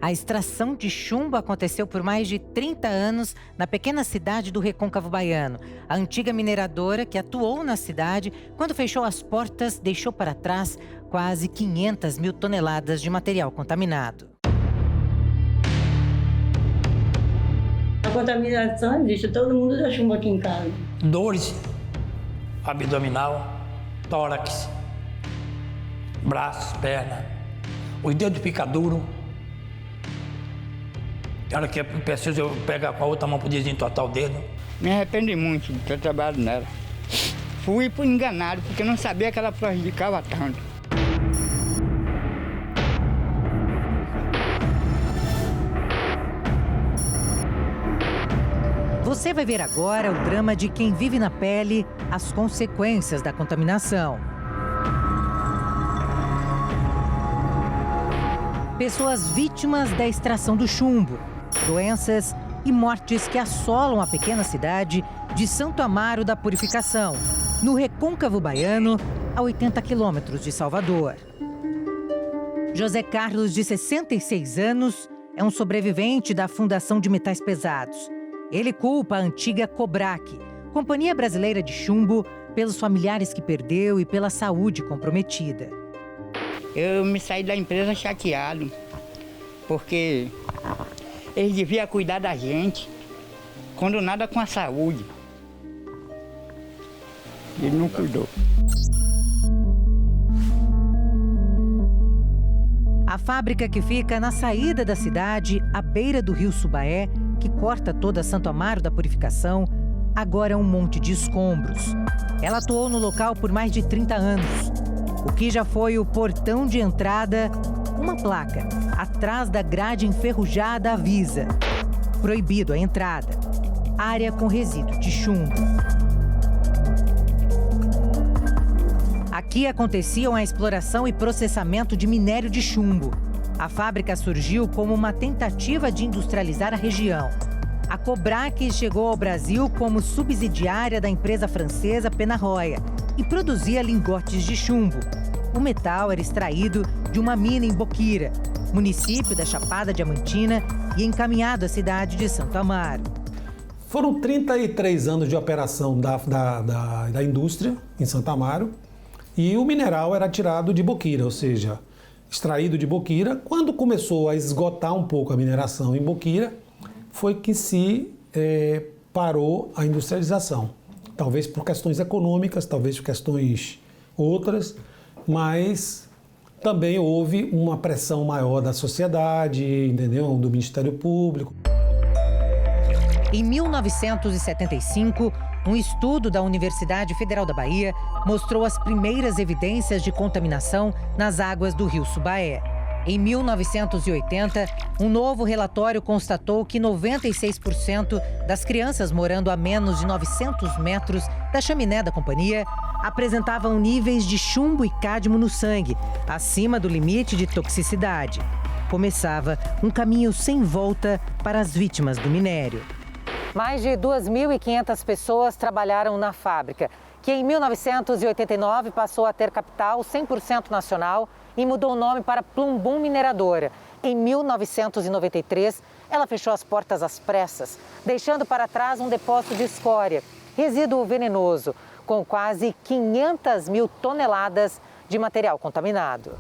A extração de chumbo aconteceu por mais de 30 anos na pequena cidade do Recôncavo Baiano. A antiga mineradora que atuou na cidade, quando fechou as portas, deixou para trás quase 500 mil toneladas de material contaminado. A contaminação existe, todo mundo dá chumbo aqui em casa. Dores abdominal, tórax, braços, perna, os dedos ficam duros. Na hora que eu preciso, eu pego com a outra mão para desentortar o dedo. Me arrependi muito de ter trabalhado nela. Fui enganado, porque não sabia que ela prejudicava tanto. Você vai ver agora o drama de quem vive na pele as consequências da contaminação. Pessoas vítimas da extração do chumbo, doenças e mortes que assolam a pequena cidade de Santo Amaro da Purificação, no Recôncavo Baiano, a 80 quilômetros de Salvador. José Carlos, de 66 anos, é um sobrevivente da Fundação de Metais Pesados. Ele culpa a antiga Cobrac, Companhia Brasileira de Chumbo, pelos familiares que perdeu e pela saúde comprometida. Eu me saí da empresa chateado, porque eles deviam cuidar da gente, quando nada com a saúde. Ele não cuidou. A fábrica, que fica na saída da cidade, à beira do rio Subaé, que corta toda Santo Amaro da Purificação, agora é um monte de escombros. Ela atuou no local por mais de 30 anos. O que já foi o portão de entrada, uma placa atrás da grade enferrujada avisa: proibido a entrada, área com resíduo de chumbo. Aqui aconteciam a exploração e processamento de minério de chumbo. A fábrica surgiu como uma tentativa de industrializar a região. A Cobrac chegou ao Brasil como subsidiária da empresa francesa Penarroya e produzia lingotes de chumbo. O metal era extraído de uma mina em Boquira, município da Chapada Diamantina, e encaminhado à cidade de Santo Amaro. Foram 33 anos de operação da indústria em Santo Amaro, e o mineral era tirado de Boquira, ou seja, extraído de Boquira. Quando começou a esgotar um pouco a mineração em Boquira, foi que se parou a industrialização. Talvez por questões econômicas, talvez por questões outras, mas Também houve uma pressão maior da sociedade, entendeu? Do Ministério Público. Em 1975, um estudo da Universidade Federal da Bahia mostrou as primeiras evidências de contaminação nas águas do Rio Subaé. Em 1980, um novo relatório constatou que 96% das crianças morando a menos de 900 metros da chaminé da companhia apresentavam níveis de chumbo e cádmio no sangue, acima do limite de toxicidade. Começava um caminho sem volta para as vítimas do minério. Mais de 2.500 pessoas trabalharam na fábrica, que em 1989 passou a ter capital 100% nacional e mudou o nome para Plumbum Mineradora. Em 1993, ela fechou as portas às pressas, deixando para trás um depósito de escória, resíduo venenoso, com quase 500 mil toneladas de material contaminado.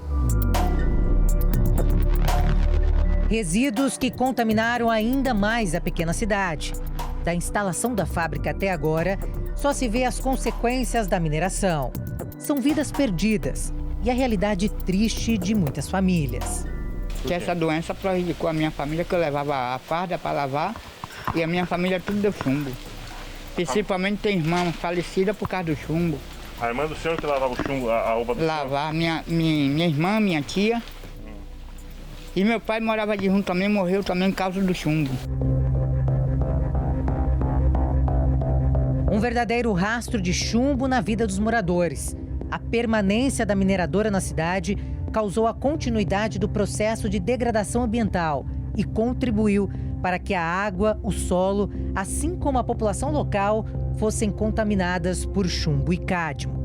Resíduos que contaminaram ainda mais a pequena cidade. Da instalação da fábrica até agora, só se vê as consequências da mineração. São vidas perdidas e a realidade triste de muitas famílias. Que essa doença prejudicou a minha família, que eu levava a farda para lavar, e a minha família tudo deu chumbo. Principalmente tem irmã falecida por causa do chumbo. A irmã do senhor que lavava o chumbo, a roupa do senhor? Lavar, minha irmã, minha tia. E meu pai morava de junto também, morreu também por causa do chumbo. Um verdadeiro rastro de chumbo na vida dos moradores. A permanência da mineradora na cidade causou a continuidade do processo de degradação ambiental e contribuiu para que a água, o solo, assim como a população local, fossem contaminadas por chumbo e cádmio.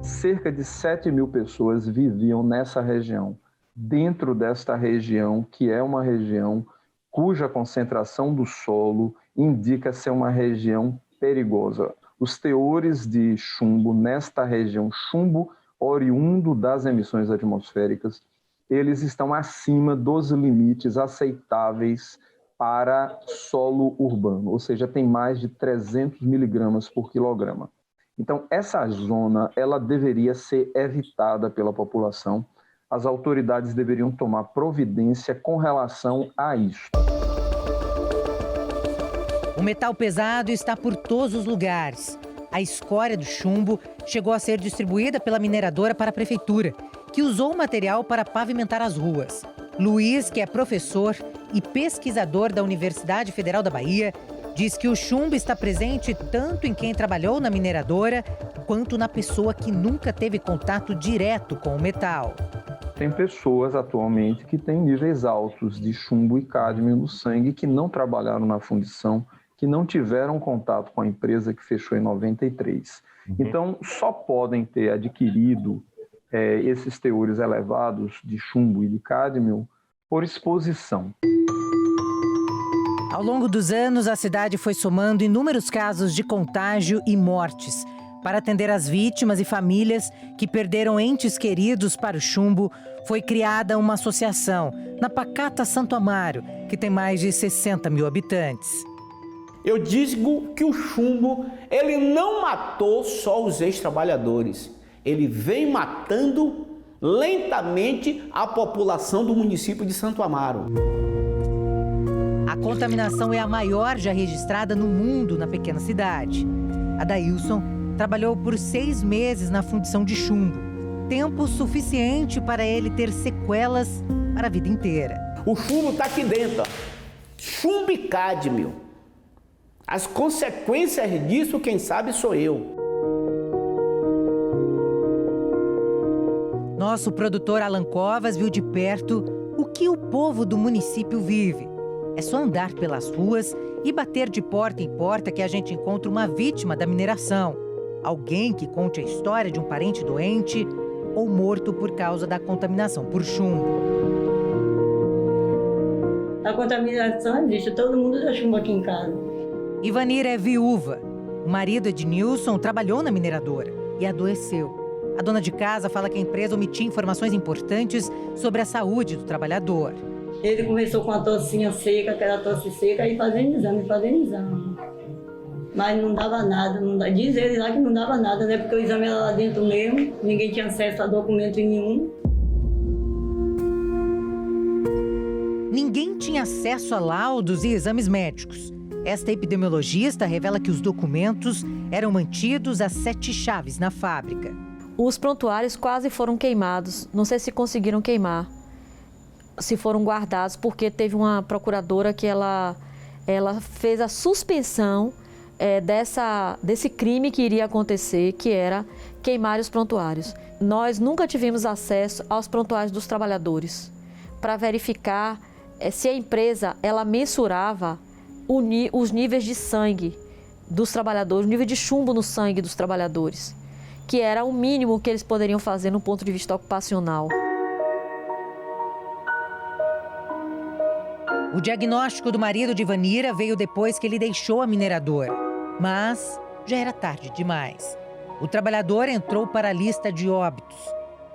Cerca de 7 mil pessoas viviam nessa região. Dentro desta região, que é uma região cuja concentração do solo indica ser uma região perigosa. Os teores de chumbo nesta região, chumbo oriundo das emissões atmosféricas, eles estão acima dos limites aceitáveis para solo urbano, ou seja, tem mais de 300 miligramas por quilograma. Então, essa zona, ela deveria ser evitada pela população. As autoridades deveriam tomar providência com relação a isso. O metal pesado está por todos os lugares. A escória do chumbo chegou a ser distribuída pela mineradora para a prefeitura, que usou o material para pavimentar as ruas. Luiz, que é professor e pesquisador da Universidade Federal da Bahia, diz que o chumbo está presente tanto em quem trabalhou na mineradora, quanto na pessoa que nunca teve contato direto com o metal. Tem pessoas atualmente que têm níveis altos de chumbo e cádmio no sangue que não trabalharam na fundição, que não tiveram contato com a empresa que fechou em 93. Então, só podem ter adquirido esses teores elevados de chumbo e de cádmio por exposição. Ao longo dos anos, a cidade foi somando inúmeros casos de contágio e mortes. Para atender as vítimas e famílias que perderam entes queridos para o chumbo, foi criada uma associação na pacata Santo Amaro, que tem mais de 60 mil habitantes. Eu digo que o chumbo, ele não matou só os ex-trabalhadores. Ele vem matando lentamente a população do município de Santo Amaro. A contaminação é a maior já registrada no mundo na pequena cidade. Adailson trabalhou por 6 meses na fundição de chumbo. Tempo suficiente para ele ter sequelas para a vida inteira. O chumbo está aqui dentro, ó. Chumbo e cádmio. As consequências disso, quem sabe, sou eu. Nosso produtor Alan Covas viu de perto o que o povo do município vive. É só andar pelas ruas e bater de porta em porta que a gente encontra uma vítima da mineração. Alguém que conte a história de um parente doente ou morto por causa da contaminação por chumbo. A contaminação existe, todo mundo dá chumbo aqui em casa. Ivanira é viúva. O marido Ednilson trabalhou na mineradora e adoeceu. A dona de casa fala que a empresa omitia informações importantes sobre a saúde do trabalhador. Ele começou com a tossinha seca, aquela tosse seca, e fazendo exame. Mas não dava nada. Diz ele lá que não dava nada, né? Porque o exame era lá dentro mesmo, ninguém tinha acesso a documento nenhum. Ninguém tinha acesso a laudos e exames médicos. Esta epidemiologista revela que os documentos eram mantidos a 7 chaves na fábrica. Os prontuários quase foram queimados. Não sei se conseguiram queimar, se foram guardados, porque teve uma procuradora que ela fez a suspensão desse crime que iria acontecer, que era queimar os prontuários. Nós nunca tivemos acesso aos prontuários dos trabalhadores para verificar se a empresa ela mensurava os níveis de sangue dos trabalhadores, o nível de chumbo no sangue dos trabalhadores, que era o mínimo que eles poderiam fazer no ponto de vista ocupacional. O diagnóstico do marido de Vanira veio depois que ele deixou a mineradora, mas já era tarde demais. O trabalhador entrou para a lista de óbitos.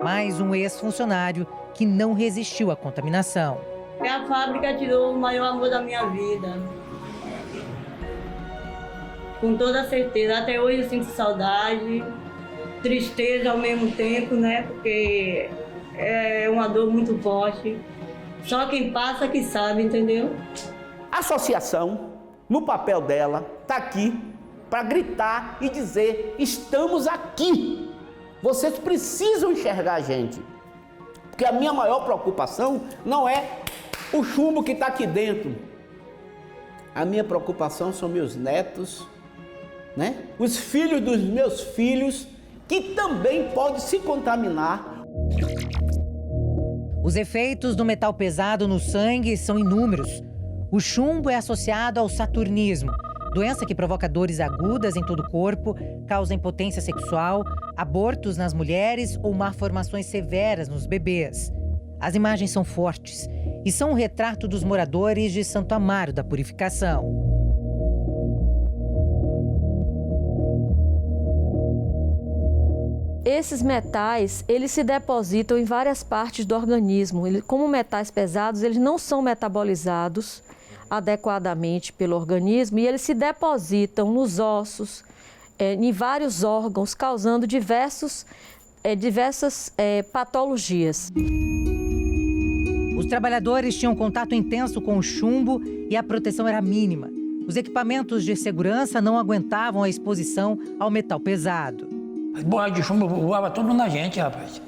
Mais um ex-funcionário que não resistiu à contaminação. A fábrica tirou o maior amor da minha vida. Com toda certeza. Até hoje eu sinto saudade, tristeza ao mesmo tempo, né? Porque é uma dor muito forte. Só quem passa que sabe, entendeu? A associação, no papel dela, está aqui para gritar e dizer: estamos aqui. Vocês precisam enxergar a gente. Porque a minha maior preocupação não é o chumbo que está aqui dentro. A minha preocupação são meus netos, né? Os filhos dos meus filhos, que também podem se contaminar. Os efeitos do metal pesado no sangue são inúmeros. O chumbo é associado ao saturnismo, doença que provoca dores agudas em todo o corpo, causa impotência sexual, abortos nas mulheres ou malformações severas nos bebês. As imagens são fortes e são um retrato dos moradores de Santo Amaro da Purificação. Esses metais, eles se depositam em várias partes do organismo. Como metais pesados, eles não são metabolizados adequadamente pelo organismo e eles se depositam nos ossos, em vários órgãos, causando diversas patologias. Os trabalhadores tinham contato intenso com o chumbo e a proteção era mínima. Os equipamentos de segurança não aguentavam a exposição ao metal pesado. As borras de chumbo voavam tudo na gente, rapaz.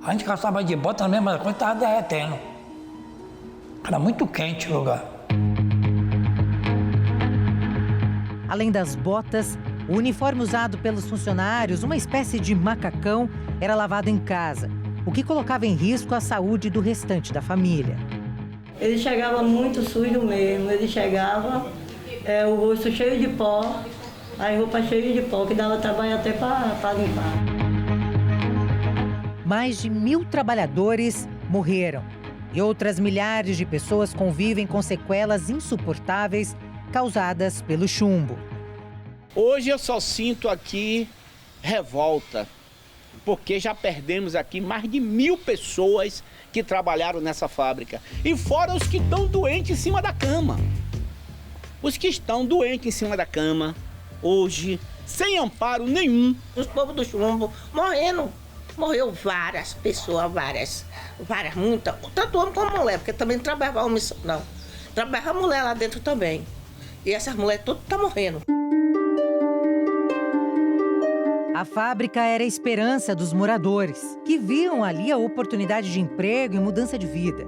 A gente caçava de bota na mesma coisa, estava derretendo. Era muito quente o lugar. Além das botas, o uniforme usado pelos funcionários, uma espécie de macacão, era lavado em casa, o que colocava em risco a saúde do restante da família. Ele chegava muito sujo mesmo, ele chegava, o rosto cheio de pó, a roupa cheia de pó, que dava trabalho até para limpar. Mais de 1.000 trabalhadores morreram e outras milhares de pessoas convivem com sequelas insuportáveis causadas pelo chumbo. Hoje eu só sinto aqui revolta, porque já perdemos aqui mais de 1.000 pessoas que trabalharam nessa fábrica. E fora os que estão doentes em cima da cama. Os que estão doentes em cima da cama, hoje, sem amparo nenhum. Os povos do chumbo morrendo. Morreu várias pessoas, várias, muitas. Tanto homem como mulher, porque também não trabalhava homem, não. Trabalhava mulher lá dentro também. E essas mulheres todas estão morrendo. A fábrica era a esperança dos moradores, que viam ali a oportunidade de emprego e mudança de vida.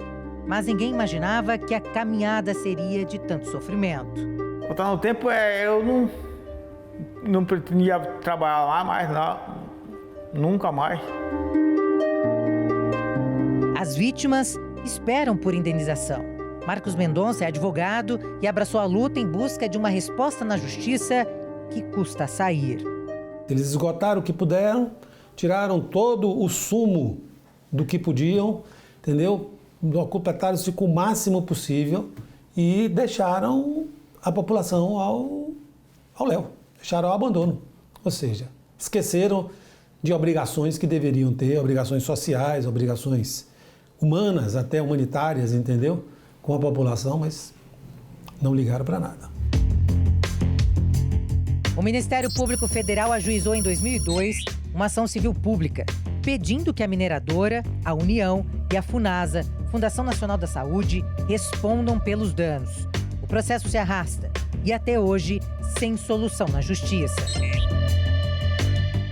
Mas ninguém imaginava que a caminhada seria de tanto sofrimento. Voltando no tempo, eu não pretendia trabalhar lá mais, não. Nunca mais. As vítimas esperam por indenização. Marcos Mendonça é advogado e abraçou a luta em busca de uma resposta na justiça que custa sair. Eles esgotaram o que puderam, tiraram todo o sumo do que podiam, entendeu? Completaram-se com o máximo possível e deixaram a população ao léu, deixaram ao abandono. Ou seja, esqueceram de obrigações que deveriam ter, obrigações sociais, obrigações humanas, até humanitárias, entendeu? Com a população, mas não ligaram para nada. O Ministério Público Federal ajuizou em 2002 uma ação civil pública, pedindo que a mineradora, a União e a Funasa Fundação Nacional da Saúde respondam pelos danos. O processo se arrasta e até hoje sem solução na justiça.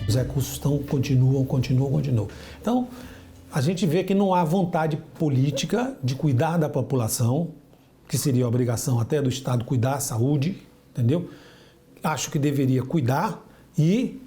Os recursos continuam. Então, a gente vê que não há vontade política de cuidar da população, que seria a obrigação até do Estado cuidar da saúde, entendeu? Acho que deveria cuidar e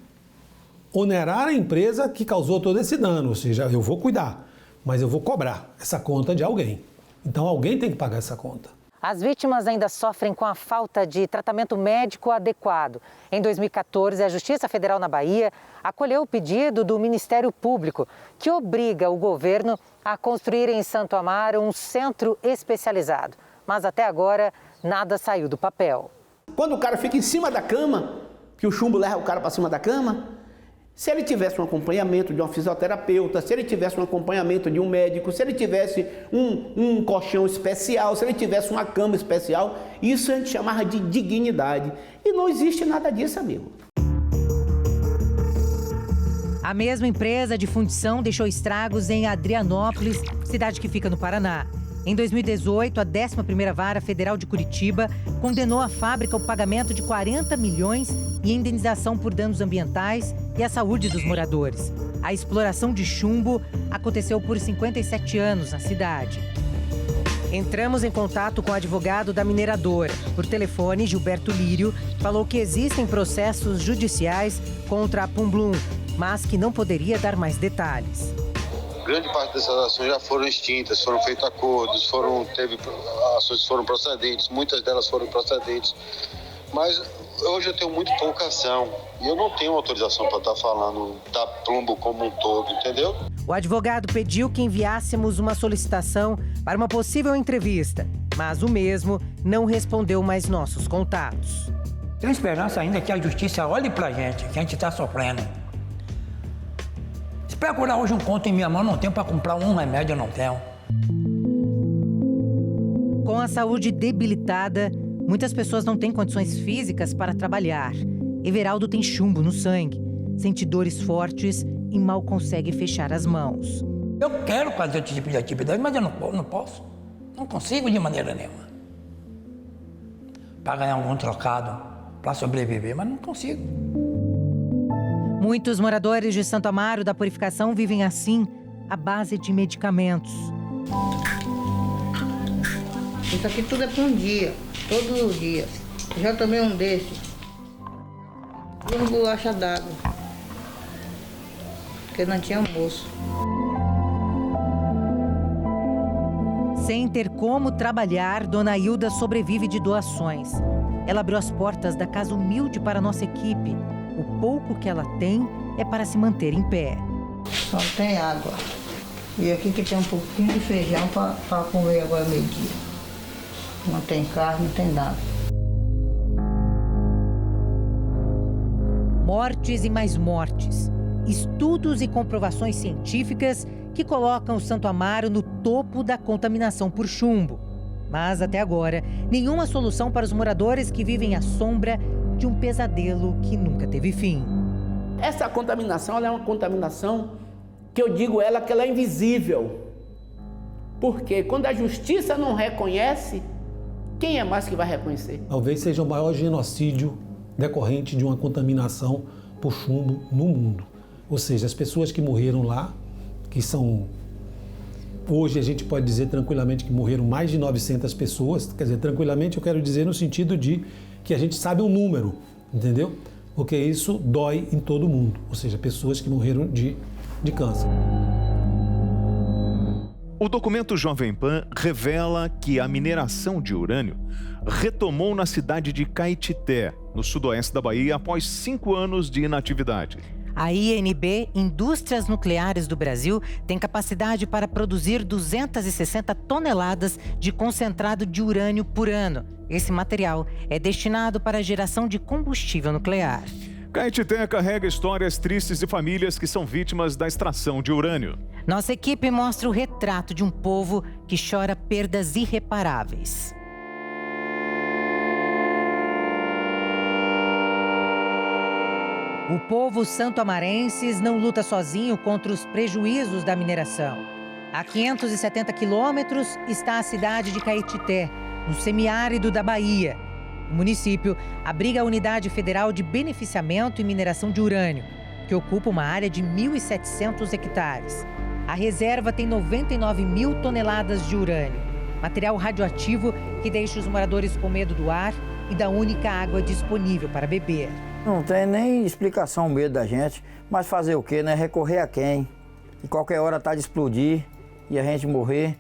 onerar a empresa que causou todo esse dano, ou seja, eu vou cuidar, mas eu vou cobrar essa conta de alguém. Então, alguém tem que pagar essa conta. As vítimas ainda sofrem com a falta de tratamento médico adequado. Em 2014, a Justiça Federal na Bahia acolheu o pedido do Ministério Público, que obriga o governo a construir em Santo Amaro um centro especializado. Mas até agora, nada saiu do papel. Quando o cara fica em cima da cama, que o chumbo leva o cara para cima da cama, se ele tivesse um acompanhamento de um fisioterapeuta, se ele tivesse um acompanhamento de um médico, se ele tivesse um colchão especial, se ele tivesse uma cama especial, isso a gente chamava de dignidade. E não existe nada disso, amigo. A mesma empresa de fundição deixou estragos em Adrianópolis, cidade que fica no Paraná. Em 2018, a 11ª Vara Federal de Curitiba condenou a fábrica ao pagamento de 40 milhões e indenização por danos ambientais e à saúde dos moradores. A exploração de chumbo aconteceu por 57 anos na cidade. Entramos em contato com o advogado da mineradora. Por telefone, Gilberto Lírio falou que existem processos judiciais contra a Pumblum, mas que não poderia dar mais detalhes. Grande parte dessas ações já foram extintas, foram feitos acordos, ações foram procedentes, muitas delas foram procedentes. Mas hoje eu tenho muito pouca ação e eu não tenho autorização para estar falando da Plumbo como um todo, entendeu? O advogado pediu que enviássemos uma solicitação para uma possível entrevista, mas o mesmo não respondeu mais nossos contatos. Tenho esperança ainda que a justiça olhe pra gente, que a gente está sofrendo. Se procurar hoje um conto em minha mão, não tenho para comprar um remédio, eu não tenho. Com a saúde debilitada, muitas pessoas não têm condições físicas para trabalhar. Everaldo tem chumbo no sangue, sente dores fortes e mal consegue fechar as mãos. Eu quero fazer esse tipo de atividade, mas eu não posso. Não consigo de maneira nenhuma. Para ganhar algum trocado, para sobreviver, mas não consigo. Muitos moradores de Santo Amaro da Purificação vivem assim, à base de medicamentos. Isso aqui tudo é para um dia, todos os dias. Eu já tomei um desses. E uma bolacha d'água. Porque não tinha almoço. Sem ter como trabalhar, Dona Hilda sobrevive de doações. Ela abriu as portas da casa humilde para a nossa equipe. O pouco que ela tem é para se manter em pé. Só tem água. E aqui que tem um pouquinho de feijão para comer agora meio-dia. Não tem carne, não tem nada. Mortes e mais mortes. Estudos e comprovações científicas que colocam Santo Amaro no topo da contaminação por chumbo. Mas, até agora, nenhuma solução para os moradores que vivem à sombra de um pesadelo que nunca teve fim. Essa contaminação ela é uma contaminação que eu digo que ela é invisível. Porque quando a justiça não reconhece, quem é mais que vai reconhecer? Talvez seja o maior genocídio decorrente de uma contaminação por chumbo no mundo. Ou seja, as pessoas que morreram lá, que são... Hoje a gente pode dizer tranquilamente que morreram mais de 900 pessoas. Quer dizer, tranquilamente eu quero dizer no sentido de que a gente sabe o número, entendeu? Porque isso dói em todo mundo. Ou seja, pessoas que morreram de câncer. O documento Jovem Pan revela que a mineração de urânio retomou na cidade de Caetité, no sudoeste da Bahia, após 5 anos de inatividade. A INB, Indústrias Nucleares do Brasil, tem capacidade para produzir 260 toneladas de concentrado de urânio por ano. Esse material é destinado para a geração de combustível nuclear. Caetité carrega histórias tristes de famílias que são vítimas da extração de urânio. Nossa equipe mostra o retrato de um povo que chora perdas irreparáveis. O povo santo-amarenses não luta sozinho contra os prejuízos da mineração. A 570 quilômetros está a cidade de Caetité, no semiárido da Bahia. O município abriga a Unidade Federal de Beneficiamento e Mineração de Urânio, que ocupa uma área de 1.700 hectares. A reserva tem 99 mil toneladas de urânio, material radioativo que deixa os moradores com medo do ar e da única água disponível para beber. Não tem nem explicação o medo da gente, mas fazer o quê, né? Recorrer a quem? E qualquer hora tá de explodir e a gente morrer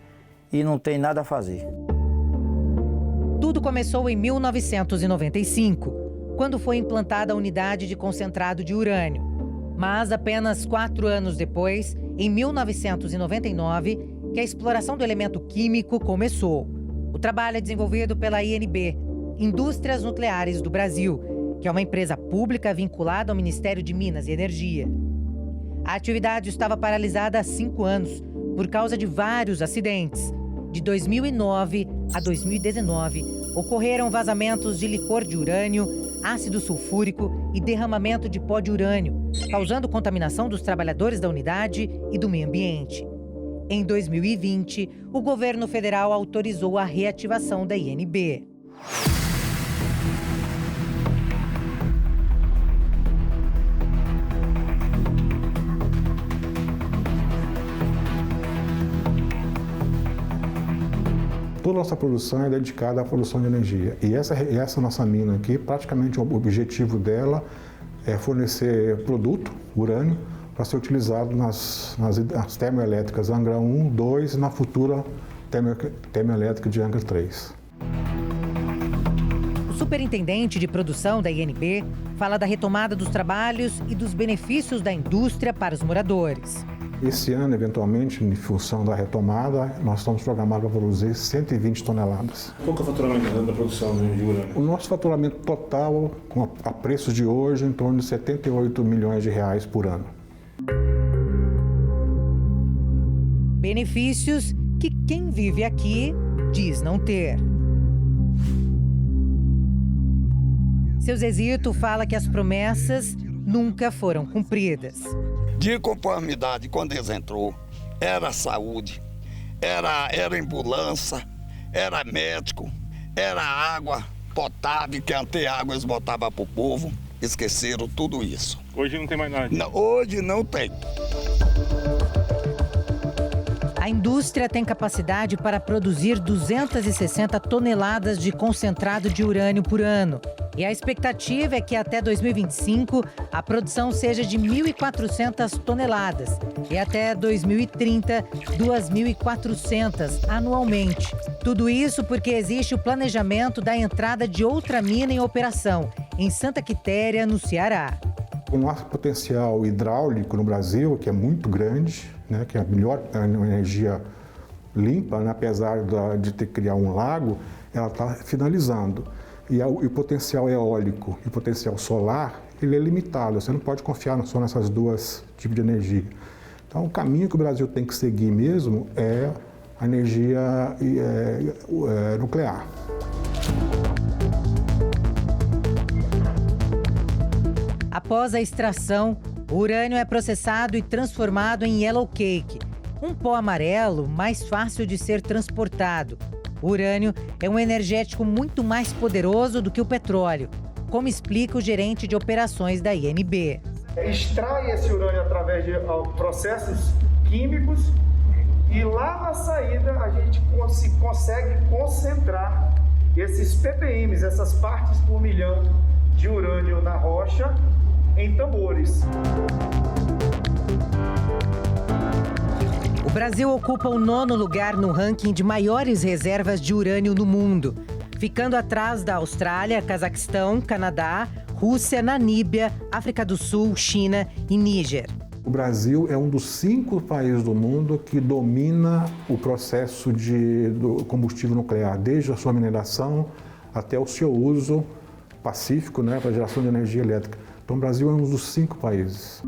e não tem nada a fazer. Tudo começou em 1995, quando foi implantada a unidade de concentrado de urânio. Mas apenas 4 anos depois, em 1999, que a exploração do elemento químico começou. O trabalho é desenvolvido pela INB, Indústrias Nucleares do Brasil, que é uma empresa pública vinculada ao Ministério de Minas e Energia. A atividade estava paralisada há 5 anos, por causa de vários acidentes. De 2009 a 2019, ocorreram vazamentos de licor de urânio, ácido sulfúrico e derramamento de pó de urânio, causando contaminação dos trabalhadores da unidade e do meio ambiente. Em 2020, o governo federal autorizou a reativação da INB. Toda a nossa produção é dedicada à produção de energia. E essa nossa mina aqui, praticamente o objetivo dela é fornecer produto, urânio, para ser utilizado nas termoelétricas Angra 1, 2 e na futura termoelétrica de Angra 3. O superintendente de produção da INB fala da retomada dos trabalhos e dos benefícios da indústria para os moradores. Esse ano, eventualmente, em função da retomada, nós estamos programados para produzir 120 toneladas. Qual que é o faturamento da produção de urânio? O nosso faturamento total, a preços de hoje, em torno de 78 milhões de reais por ano. Benefícios que quem vive aqui diz não ter. Seu Zezito fala que as promessas nunca foram cumpridas. De conformidade, quando eles entrou, era saúde, era ambulância, era médico, era água potável, que até água eles botavam para o povo, esqueceram tudo isso. Hoje não tem mais nada? Não, hoje não tem. A indústria tem capacidade para produzir 260 toneladas de concentrado de urânio por ano. E a expectativa é que até 2025 a produção seja de 1.400 toneladas e até 2030, 2.400 anualmente. Tudo isso porque existe o planejamento da entrada de outra mina em operação, em Santa Quitéria, no Ceará. O nosso potencial hidráulico no Brasil, que é muito grande, né, que é a melhor energia limpa, né, apesar de ter que criar um lago, ela está finalizando. E o potencial eólico e o potencial solar, ele é limitado. Você não pode confiar só nessas duas tipos de energia. Então, o caminho que o Brasil tem que seguir mesmo é a energia nuclear. Após a extração, o urânio é processado e transformado em yellow cake, um pó amarelo mais fácil de ser transportado. O urânio é um energético muito mais poderoso do que o petróleo, como explica o gerente de operações da INB. Extrai esse urânio através de processos químicos e lá na saída a gente consegue concentrar esses ppms, essas partes por milhão de urânio na rocha, em tambores. O Brasil ocupa o 9º lugar no ranking de maiores reservas de urânio no mundo, ficando atrás da Austrália, Cazaquistão, Canadá, Rússia, Namíbia, África do Sul, China e Níger. O Brasil é um dos 5 países do mundo que domina o processo do combustível nuclear, desde a sua mineração até o seu uso pacífico, né, para geração de energia elétrica. Então, o Brasil é um dos 5 países.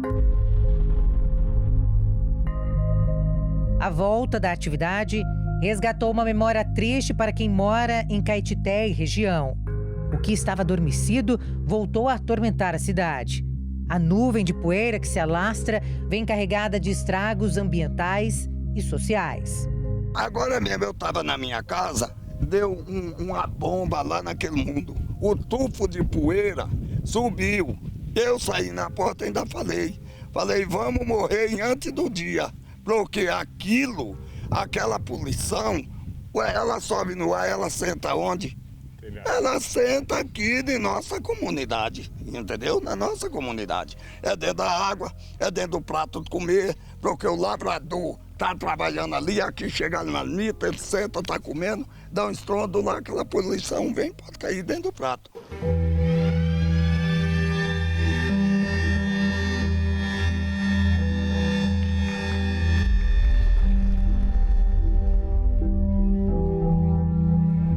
A volta da atividade resgatou uma memória triste para quem mora em Caetité e região. O que estava adormecido voltou a atormentar a cidade. A nuvem de poeira que se alastra vem carregada de estragos ambientais e sociais. Agora mesmo eu estava na minha casa, deu uma bomba lá naquele mundo. O tufo de poeira subiu. Eu saí na porta e ainda falei, vamos morrer antes do dia. Porque aquela poluição, ela sobe no ar, ela senta onde? Ela senta aqui de nossa comunidade, entendeu? Na nossa comunidade. É dentro da água, é dentro do prato de comer, porque o lavrador tá trabalhando ali, aqui chega na marmita, ele senta, tá comendo, dá um estrondo lá, aquela poluição vem, pode cair dentro do prato.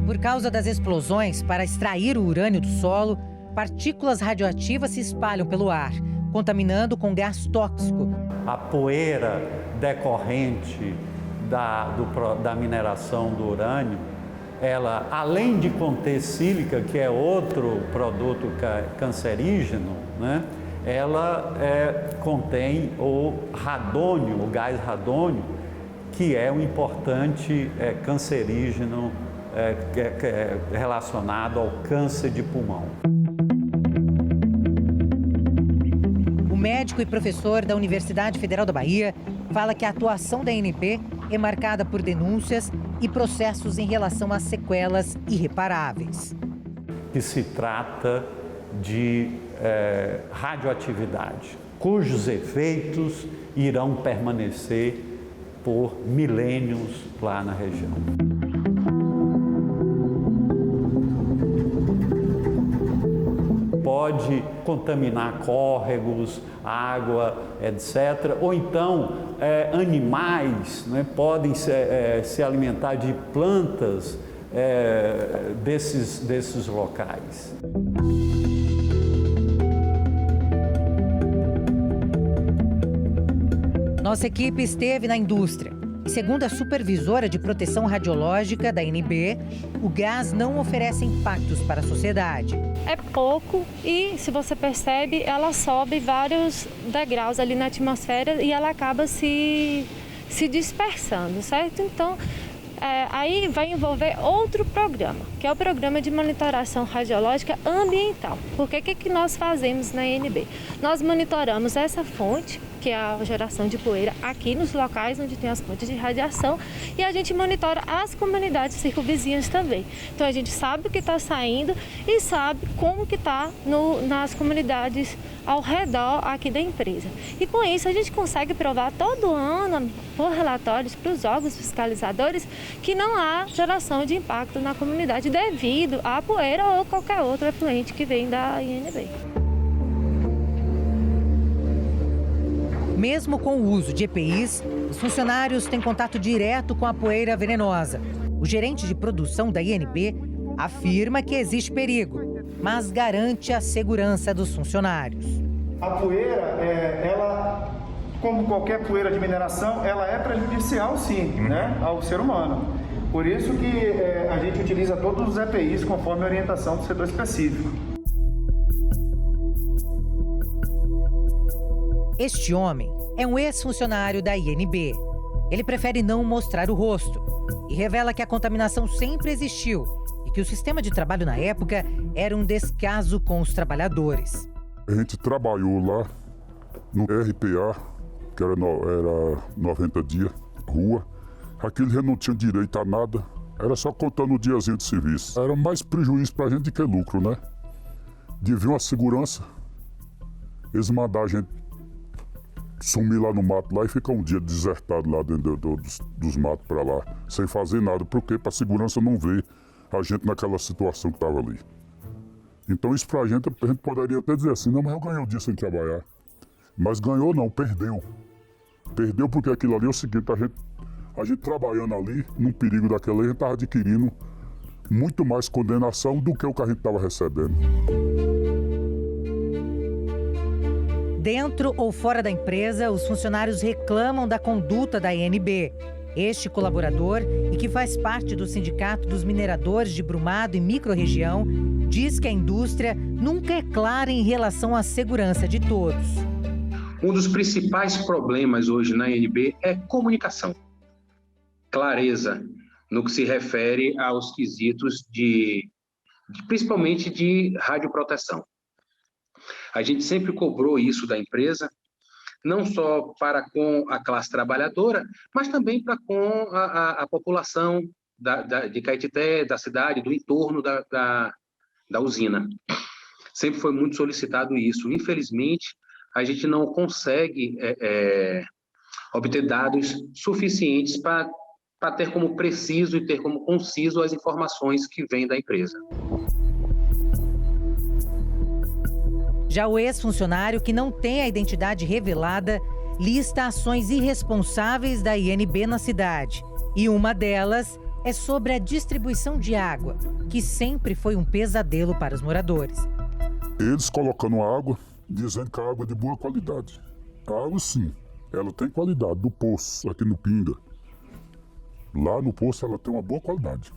Por causa das explosões para extrair o urânio do solo, partículas radioativas se espalham pelo ar, contaminando com gás tóxico. A poeira decorrente da mineração do urânio, ela, além de conter sílica, que é outro produto cancerígeno, né, ela contém o radônio, o gás radônio, que é um importante cancerígeno relacionado ao câncer de pulmão. O médico e professor da Universidade Federal da Bahia fala que a atuação da ANP é marcada por denúncias e processos em relação a sequelas irreparáveis. Que se trata de radioatividade, cujos efeitos irão permanecer por milênios lá na região. Pode contaminar córregos, água, etc. Ou então animais, né, podem se alimentar de plantas desses locais. Nossa equipe esteve na indústria. E segundo a supervisora de proteção radiológica da ANB, o gás não oferece impactos para a sociedade. É pouco e, se você percebe, ela sobe vários degraus ali na atmosfera e ela acaba se dispersando, certo? Então, aí vai envolver outro programa, que é o programa de monitoração radiológica ambiental. Porque o que nós fazemos na ANB? Nós monitoramos essa fonte, que é a geração de poeira, aqui nos locais onde tem as fontes de radiação, e a gente monitora as comunidades circunvizinhas também. Então a gente sabe o que está saindo e sabe como que está nas comunidades ao redor aqui da empresa. E com isso a gente consegue provar todo ano, por relatórios para os órgãos fiscalizadores, que não há geração de impacto na comunidade devido à poeira ou qualquer outro efluente que vem da INB. Mesmo com o uso de EPIs, os funcionários têm contato direto com a poeira venenosa. O gerente de produção da INB afirma que existe perigo, mas garante a segurança dos funcionários. A poeira, ela, como qualquer poeira de mineração, ela é prejudicial sim, né, ao ser humano. Por isso que a gente utiliza todos os EPIs conforme a orientação do setor específico. Este homem é um ex-funcionário da INB. Ele prefere não mostrar o rosto e revela que a contaminação sempre existiu e que o sistema de trabalho na época era um descaso com os trabalhadores. A gente trabalhou lá no RPA, que era 90 dias, rua. Aquilo já não tinha direito a nada, era só contando o diazinho de serviço. Era mais prejuízo pra gente do que lucro, né? Devia uma segurança, eles mandaram a gente sumir lá no mato lá e ficar um dia desertado lá dentro dos matos para lá, sem fazer nada, porque para a segurança não ver a gente naquela situação que estava ali. Então isso pra gente, a gente poderia até dizer assim, não, mas eu ganhei o dia sem trabalhar. Mas ganhou não, perdeu. Perdeu porque aquilo ali é o seguinte, a gente trabalhando ali, num perigo daquela, a gente estava adquirindo muito mais condenação do que o que a gente estava recebendo. Dentro ou fora da empresa, os funcionários reclamam da conduta da INB. Este colaborador, e que faz parte do Sindicato dos Mineradores de Brumado e Microrregião, diz que a indústria nunca é clara em relação à segurança de todos. Um dos principais problemas hoje na INB é comunicação. clareza no que se refere aos quesitos principalmente de radioproteção. A gente sempre cobrou isso da empresa, não só para com a classe trabalhadora, mas também para com a população de Caetité, da cidade, do entorno da usina. Sempre foi muito solicitado isso. Infelizmente, a gente não consegue obter dados suficientes para ter como preciso e ter como conciso as informações que vêm da empresa. Já o ex-funcionário, que não tem a identidade revelada, lista ações irresponsáveis da INB na cidade. E uma delas é sobre a distribuição de água, que sempre foi um pesadelo para os moradores. Eles colocando água, dizendo que a água é de boa qualidade. A água, sim, ela tem qualidade, do poço, aqui no Pinga. Lá no poço ela tem uma boa qualidade.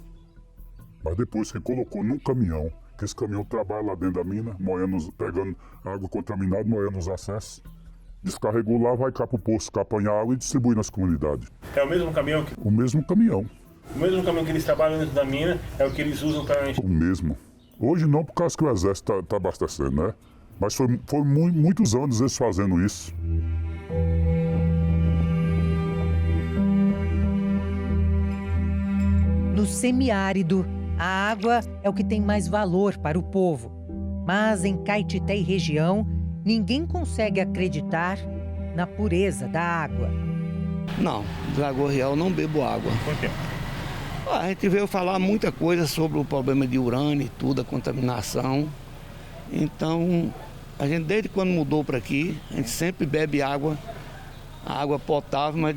Mas depois que colocou num caminhão, que esse caminhão trabalha lá dentro da mina, pegando água contaminada, moendo os acessos, descarregou lá, vai cá pro poço, cá apanhar água e distribui nas comunidades. É o mesmo caminhão? O mesmo caminhão. O mesmo caminhão que eles trabalham dentro da mina é o que eles usam para encher? O mesmo. Hoje não, por causa que o exército tá abastecendo, né? Mas foi muitos anos eles fazendo isso. No semiárido, a água é o que tem mais valor para o povo. Mas em Caetité e região, ninguém consegue acreditar na pureza da água. Não, de Lagoa Real não bebo água. Por quê? A gente veio falar muita coisa sobre o problema de urânio e tudo, a contaminação. Então, a gente desde quando mudou para aqui, a gente sempre bebe água potável, mas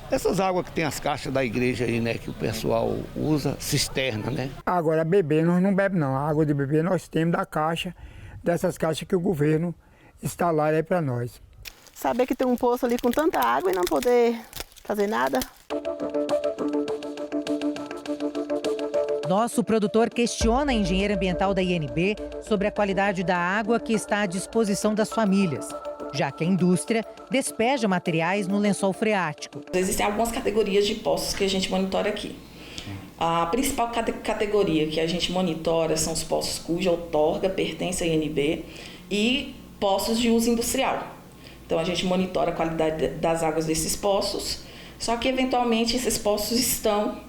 dessas águas que tem as caixas da igreja aí, né, que o pessoal usa, cisterna, né? Agora, beber nós não bebemos não, a água de beber nós temos da caixa, dessas caixas que o governo instalar aí para nós. Saber que tem um poço ali com tanta água e não poder fazer nada. Nosso produtor questiona a engenheira ambiental da INB sobre a qualidade da água que está à disposição das famílias, já que a indústria despeja materiais no lençol freático. Existem algumas categorias de poços que a gente monitora aqui. A principal categoria que a gente monitora são os poços cuja outorga pertence à INB e poços de uso industrial. Então a gente monitora a qualidade das águas desses poços, só que eventualmente esses poços estão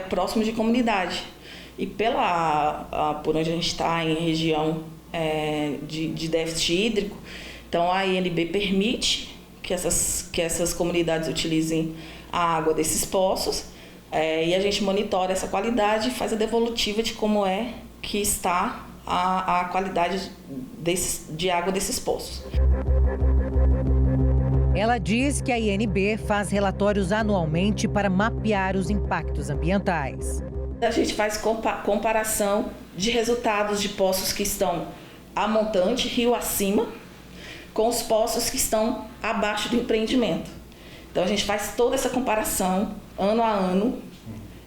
próximos de comunidade. E por onde a gente está, em região de déficit hídrico, então a INB permite que essas comunidades utilizem a água desses poços e a gente monitora essa qualidade e faz a devolutiva de como é que está a qualidade de água desses poços. Ela diz que a INB faz relatórios anualmente para mapear os impactos ambientais. A gente faz comparação de resultados de poços que estão a montante, rio acima, com os poços que estão abaixo do empreendimento. Então a gente faz toda essa comparação ano a ano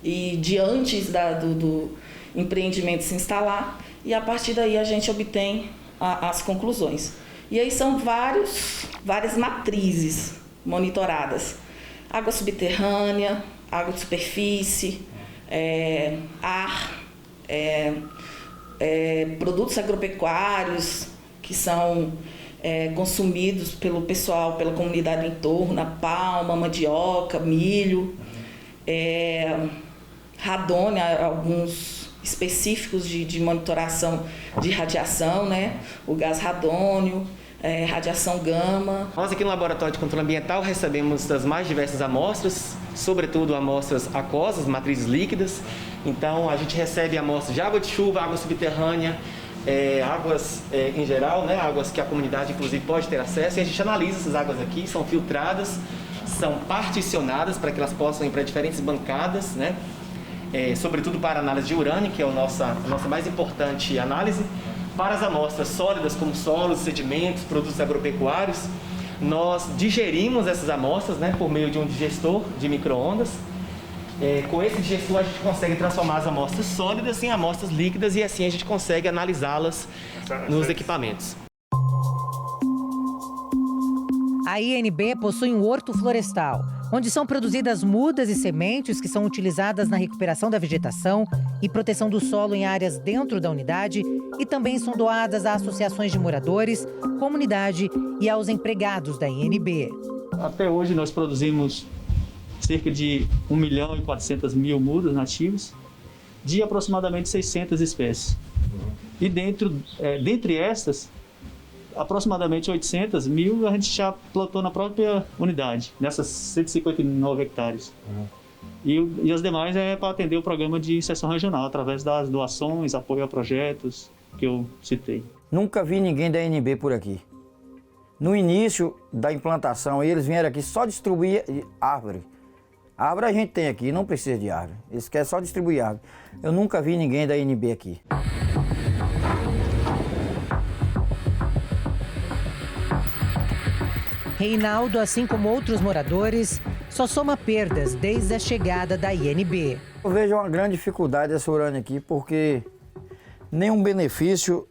e de antes do empreendimento se instalar, e a partir daí a gente obtém as conclusões. E aí são várias matrizes monitoradas. Água subterrânea, água de superfície, ar, produtos agropecuários que são consumidos pelo pessoal, pela comunidade do entorno, a palma, mandioca, milho, radônia, alguns específicos de monitoração de radiação, né? O gás radônio, radiação gama. Nós aqui no Laboratório de Controle Ambiental recebemos das mais diversas amostras, sobretudo amostras aquosas, matrizes líquidas. Então a gente recebe amostras de água de chuva, água subterrânea, águas em geral, né? Águas que a comunidade inclusive pode ter acesso, e a gente analisa essas águas aqui, são filtradas, são particionadas para que elas possam ir para diferentes bancadas, né? Sobretudo para a análise de urânio, que é a nossa mais importante análise. Para as amostras sólidas, como solos, sedimentos, produtos agropecuários, nós digerimos essas amostras, né, por meio de um digestor de micro-ondas. Com esse digestor a gente consegue transformar as amostras sólidas em amostras líquidas e assim a gente consegue analisá-las nos equipamentos. A INB possui um horto florestal, onde são produzidas mudas e sementes que são utilizadas na recuperação da vegetação e proteção do solo em áreas dentro da unidade e também são doadas a associações de moradores, comunidade e aos empregados da INB. Até hoje nós produzimos cerca de 1.400.000 mudas nativas de aproximadamente 600 espécies. E dentre estas, aproximadamente 800.000 a gente já plantou na própria unidade, nessas 159 hectares. E as demais é para atender o programa de inserção regional, através das doações, apoio a projetos que eu citei. Nunca vi ninguém da INB por aqui. No início da implantação, eles vieram aqui só distribuir árvore. Árvore a gente tem aqui, não precisa de árvore. Eles querem só distribuir árvore. Eu nunca vi ninguém da INB aqui. Reinaldo, assim como outros moradores, só soma perdas desde a chegada da INB. Eu vejo uma grande dificuldade dessa urânio aqui, porque nenhum benefício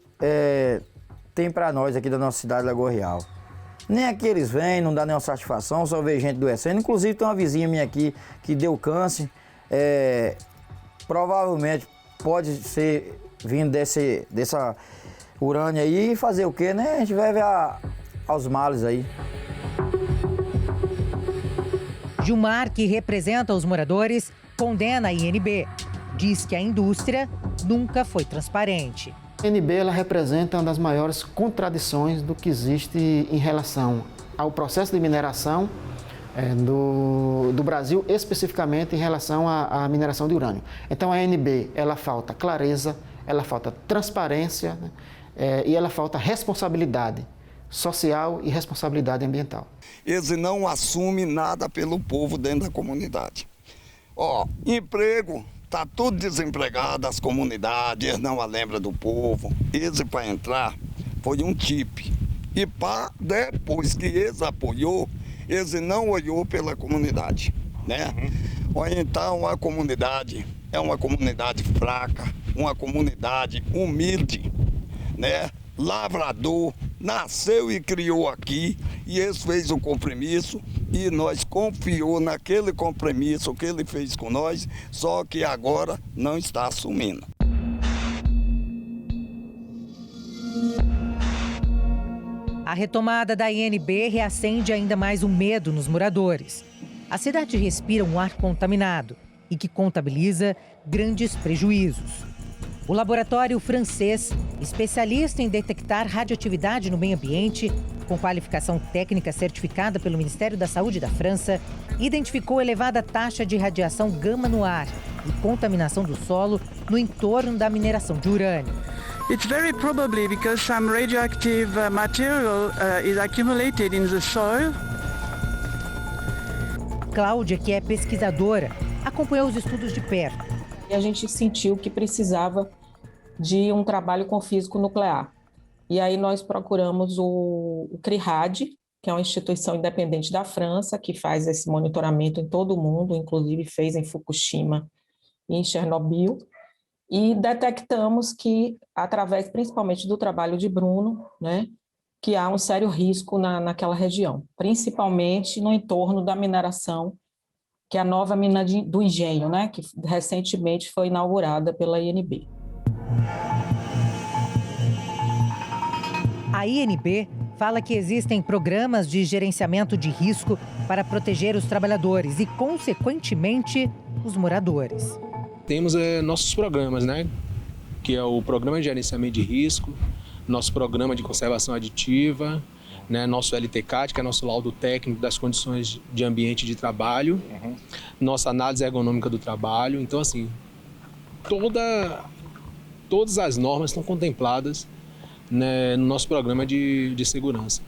tem para nós aqui da nossa cidade de Lagoa Real. Nem aqui eles vêm, não dá nenhuma satisfação, só vejo gente adoecendo. Inclusive tem uma vizinha minha aqui que deu câncer. Provavelmente pode ser vindo dessa urânio aí e fazer o quê, né? A gente vai ver aos males aí. Gilmar, que representa os moradores, condena a INB. Diz que a indústria nunca foi transparente. A INB ela representa uma das maiores contradições do que existe em relação ao processo de mineração do Brasil, especificamente em relação à mineração de urânio. Então a INB ela falta clareza, ela falta transparência, né? E ela falta responsabilidade social e responsabilidade ambiental. Eles não assumem nada pelo povo dentro da comunidade. Emprego, está tudo desempregado, as comunidades, eles não lembram do povo. Eles, para entrar, foi um tip. E depois que eles apoiou, eles não olhou pela comunidade, né? Então, a comunidade é uma comunidade fraca, uma comunidade humilde, né? Lavrador, nasceu e criou aqui, e eles fez um compromisso, e nós confiou naquele compromisso que ele fez com nós, só que agora não está assumindo. A retomada da INB reacende ainda mais o medo nos moradores. A cidade respira um ar contaminado e que contabiliza grandes prejuízos. O laboratório francês, especialista em detectar radioatividade no meio ambiente, com qualificação técnica certificada pelo Ministério da Saúde da França, identificou elevada taxa de radiação gama no ar e contaminação do solo no entorno da mineração de urânio. It's very probably because some radioactive material is accumulated in the soil. Cláudia, que é pesquisadora, acompanhou os estudos de perto. E a gente sentiu que precisava de um trabalho com físico nuclear. E aí nós procuramos o CRIRAD, que é uma instituição independente da França, que faz esse monitoramento em todo o mundo, inclusive fez em Fukushima e em Chernobyl, e detectamos que, através principalmente do trabalho de Bruno, né, que há um sério risco naquela região, principalmente no entorno da mineração, que é a nova mina do Engenho, né, que recentemente foi inaugurada pela INB. A INB fala que existem programas de gerenciamento de risco para proteger os trabalhadores e, consequentemente, os moradores. Temos nossos programas, né, que é o Programa de Gerenciamento de Risco, nosso Programa de Conservação Aditiva, né, nosso LTCAT, que é nosso laudo técnico das condições de ambiente de trabalho, nossa análise ergonômica do trabalho. Então, assim, todas as normas estão contempladas, né, no nosso programa de segurança.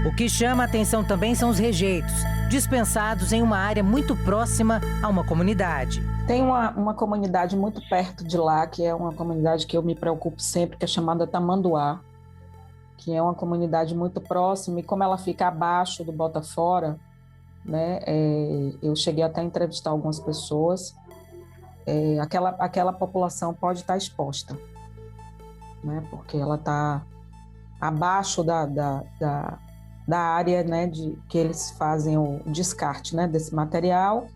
O que chama a atenção também são os rejeitos, dispensados em uma área muito próxima a uma comunidade. Tem uma comunidade muito perto de lá, que é uma comunidade que eu me preocupo sempre, que é chamada Tamanduá, que é uma comunidade muito próxima, e como ela fica abaixo do Botafora, né, eu cheguei até a entrevistar algumas pessoas, aquela população pode estar exposta, né, porque ela está abaixo da da área, né, que eles fazem o descarte, né, desse material,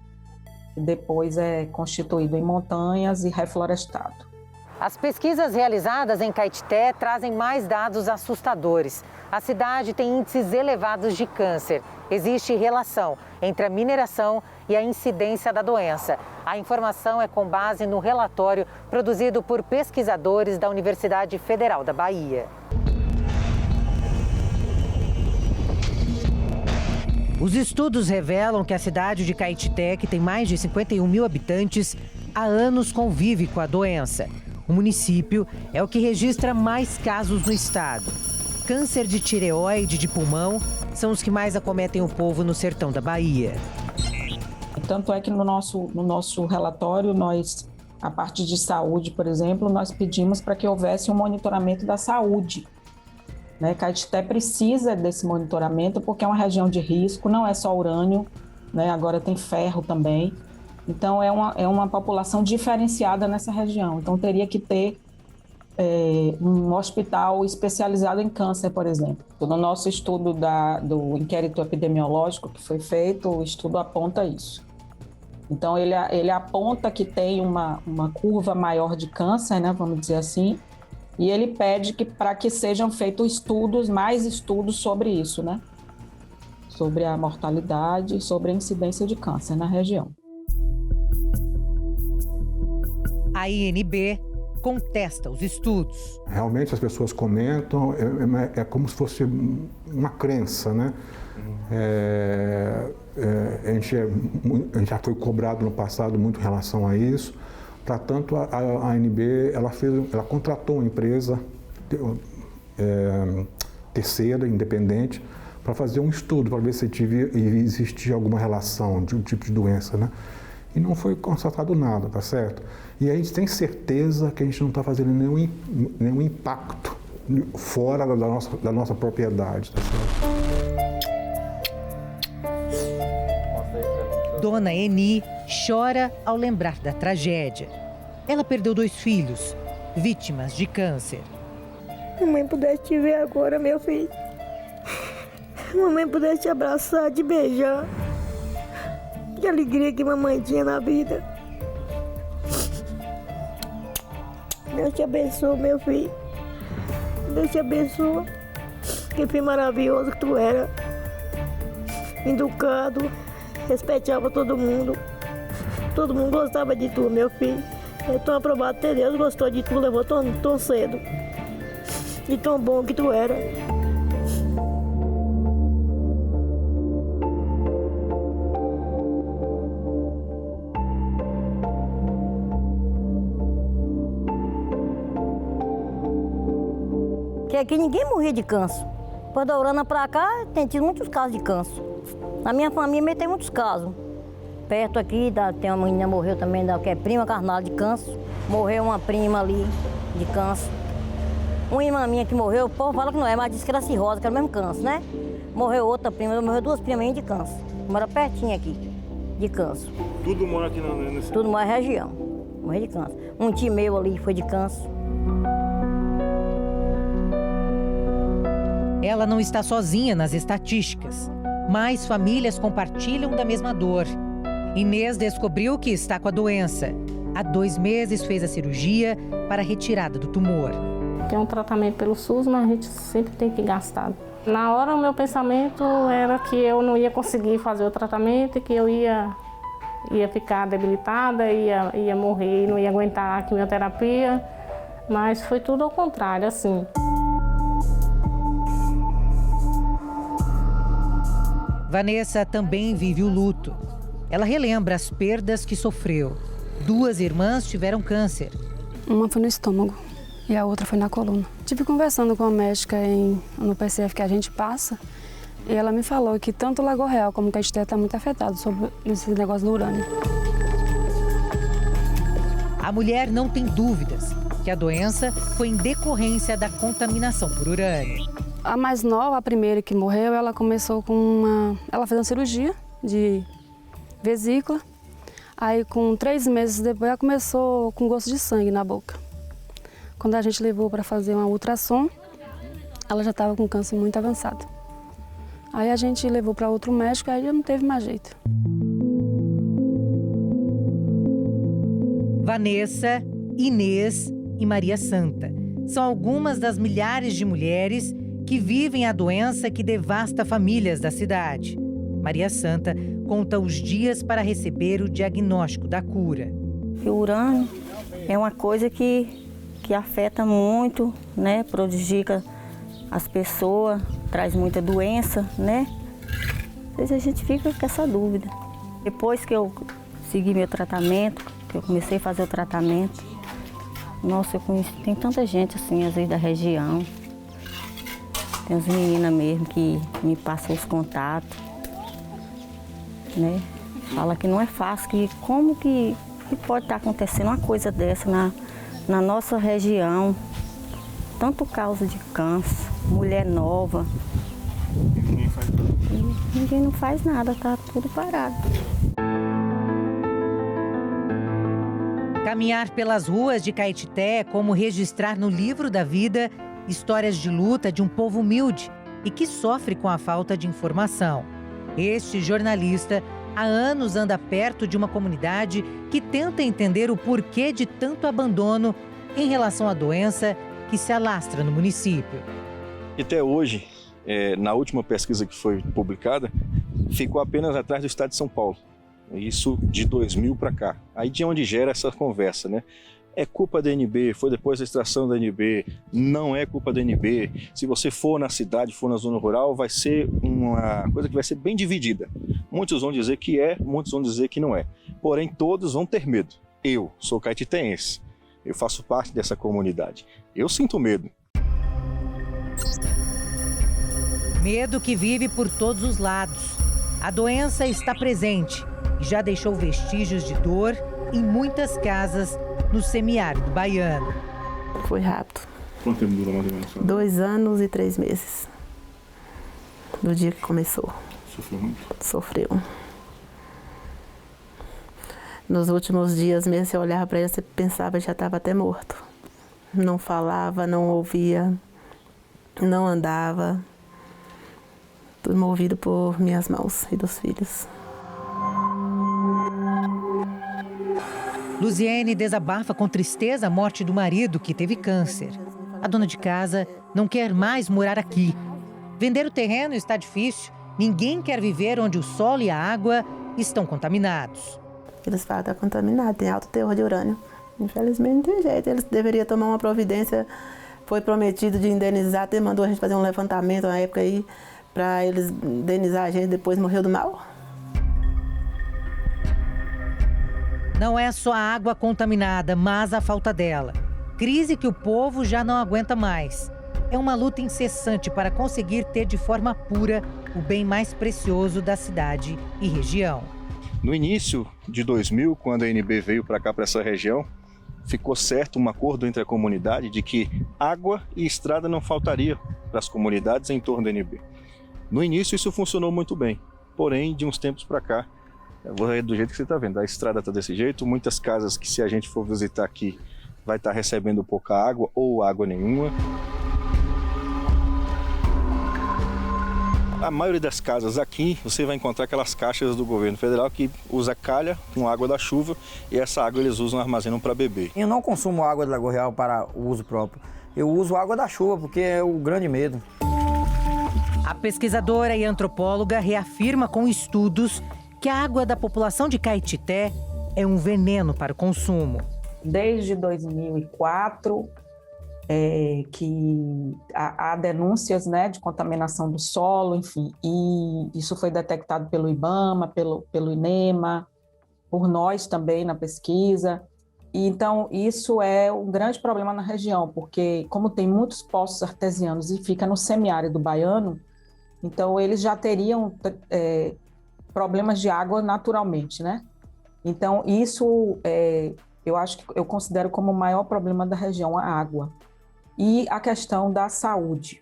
e depois é constituído em montanhas e reflorestado. As pesquisas realizadas em Caetité trazem mais dados assustadores. A cidade tem índices elevados de câncer. Existe relação entre a mineração e a incidência da doença. A informação é com base no relatório produzido por pesquisadores da Universidade Federal da Bahia. Os estudos revelam que a cidade de Caetité, que tem mais de 51 mil habitantes, há anos convive com a doença. O município é o que registra mais casos no estado. Câncer de tireoide de pulmão são os que mais acometem o povo no sertão da Bahia. Tanto é que no nosso relatório, nós, a parte de saúde, por exemplo, nós pedimos para que houvesse um monitoramento da saúde. Né? Caetité precisa desse monitoramento porque é uma região de risco, não é só urânio, né? Agora tem ferro também. Então, é uma população diferenciada nessa região. Então, teria que ter um hospital especializado em câncer, por exemplo. No nosso estudo do inquérito epidemiológico que foi feito, o estudo aponta isso. Então, ele aponta que tem uma curva maior de câncer, né, vamos dizer assim, e ele pede para que sejam feitos mais estudos sobre isso, né? Sobre a mortalidade, sobre a incidência de câncer na região. A INB contesta os estudos. Realmente as pessoas comentam, é como se fosse uma crença, né? A gente já foi cobrado no passado muito em relação a isso. Para tanto, a ANB ela contratou uma empresa terceira, independente, para fazer um estudo, para ver se existia alguma relação de um tipo de doença, né? E não foi constatado nada, tá certo? E a gente tem certeza que a gente não está fazendo nenhum impacto fora da nossa propriedade, tá certo? Dona Eni chora ao lembrar da tragédia. Ela perdeu 2 filhos, vítimas de câncer. Mamãe pudesse te ver agora, meu filho. Mamãe pudesse te abraçar, te beijar. Que alegria que mamãe tinha na vida. Deus te abençoe, meu filho. Deus te abençoe. Que filho maravilhoso que tu era. Educado, respeitava todo mundo. Todo mundo gostava de tu, meu filho. É tão aprovado ter Deus gostou de tu, levou tão cedo. E tão bom que tu era. Que aqui ninguém morria de câncer. Depois da Urânia pra cá, tem tido muitos casos de câncer. Na minha família tem muitos casos. Perto aqui, tem uma menina que morreu também, que é prima carnal de câncer. Morreu uma prima ali de câncer. Uma irmã minha que morreu, o povo fala que não é, mas disse que era cirrose, que era o mesmo câncer, né? Morreu outra prima, morreu 2 primas minhas de câncer. Mora pertinho aqui, de câncer. Tudo mora aqui nesse... Tudo mora na região, morreu de câncer. Um tio meu ali foi de câncer. Ela não está sozinha nas estatísticas. Mais famílias compartilham da mesma dor. Inês descobriu que está com a doença. Há 2 meses fez a cirurgia para a retirada do tumor. Tem um tratamento pelo SUS, mas a gente sempre tem que gastar. Na hora, o meu pensamento era que eu não ia conseguir fazer o tratamento e que eu ia ficar debilitada, ia morrer, não ia aguentar a quimioterapia. Mas foi tudo ao contrário, assim. Vanessa também vive o luto. Ela relembra as perdas que sofreu. 2 irmãs tiveram câncer. Uma foi no estômago e a outra foi na coluna. Estive conversando com a médica no PCF que a gente passa e ela me falou que tanto o Lagoa Real como o Caetité está muito afetado sobre esse negócio do urânio. A mulher não tem dúvidas que a doença foi em decorrência da contaminação por urânio. A mais nova, a primeira que morreu, ela começou com ela fez uma cirurgia de vesícula. Aí, com 3 meses depois, ela começou com gosto de sangue na boca. Quando a gente levou para fazer uma ultrassom, ela já estava com câncer muito avançado. Aí a gente levou para outro médico, aí não teve mais jeito. Vanessa, Inês e Maria Santa são algumas das milhares de mulheres que vivem a doença que devasta famílias da cidade. Maria Santa conta os dias para receber o diagnóstico da cura. O urânio é uma coisa que afeta muito, né? Prejudica as pessoas, traz muita doença, né? Às vezes a gente fica com essa dúvida. Depois que eu segui meu tratamento, que eu comecei a fazer o tratamento, nossa, eu conheci, tem tanta gente assim, às vezes da região. Tem as meninas mesmo que me passam os contatos, né? Fala que não é fácil, que como que pode estar acontecendo uma coisa dessa na nossa região. Tanto causa de câncer, mulher nova. Ninguém não faz nada, tá tudo parado. Caminhar pelas ruas de Caetité é como registrar no livro da vida histórias de luta de um povo humilde e que sofre com a falta de informação. Este jornalista há anos anda perto de uma comunidade que tenta entender o porquê de tanto abandono em relação à doença que se alastra no município. Até hoje, na última pesquisa que foi publicada, ficou apenas atrás do estado de São Paulo. Isso de 2000 para cá. Aí de onde gera essa conversa, né? É culpa da ANB, foi depois da extração da ANB, não é culpa da ANB. Se você for na cidade, for na zona rural, vai ser uma coisa que vai ser bem dividida. Muitos vão dizer que é, muitos vão dizer que não é. Porém, todos vão ter medo. Eu sou caetitense, eu faço parte dessa comunidade. Eu sinto medo. Medo que vive por todos os lados. A doença está presente e já deixou vestígios de dor em muitas casas no semiárido baiano. Foi rápido. Quanto tempo durou mais ou menos? 2 anos e 3 meses. Do dia que começou. Sofreu muito? Sofreu. Nos últimos dias mesmo, você olhava para ele, você pensava que já estava até morto. Não falava, não ouvia, não andava. Tudo movido por minhas mãos e dos filhos. Luziene desabafa com tristeza a morte do marido, que teve câncer. A dona de casa não quer mais morar aqui. Vender o terreno está difícil. Ninguém quer viver onde o solo e a água estão contaminados. Eles falam que está contaminado, tem alto teor de urânio. Infelizmente não tem jeito, eles deveriam tomar uma providência. Foi prometido de indenizar, até mandou a gente fazer um levantamento na época aí, para eles indenizar a gente, depois morreu do mal. Não é só a água contaminada, mas a falta dela. Crise que o povo já não aguenta mais. É uma luta incessante para conseguir ter de forma pura o bem mais precioso da cidade e região. No início de 2000, quando a ANB veio para cá, para essa região, ficou certo um acordo entre a comunidade de que água e estrada não faltaria para as comunidades em torno da ANB. No início isso funcionou muito bem, porém de uns tempos para cá, do jeito que você está vendo, a estrada está desse jeito, muitas casas que se a gente for visitar aqui vai estar recebendo pouca água ou água nenhuma. A maioria das casas aqui, você vai encontrar aquelas caixas do governo federal que usa calha com água da chuva e essa água eles usam, armazenam para beber. Eu não consumo água do Lagoa Real para o uso próprio. Eu uso água da chuva porque é o grande medo. A pesquisadora e antropóloga reafirma com estudos que a água da população de Caetité é um veneno para o consumo. Desde 2004, que há denúncias, né, de contaminação do solo, enfim, e isso foi detectado pelo IBAMA, pelo INEMA, por nós também na pesquisa. E, então, isso é um grande problema na região, porque como tem muitos poços artesianos e fica no semiárido baiano, então eles já teriam problemas de água naturalmente, né? Então, isso eu acho que eu considero como o maior problema da região, a água. E a questão da saúde.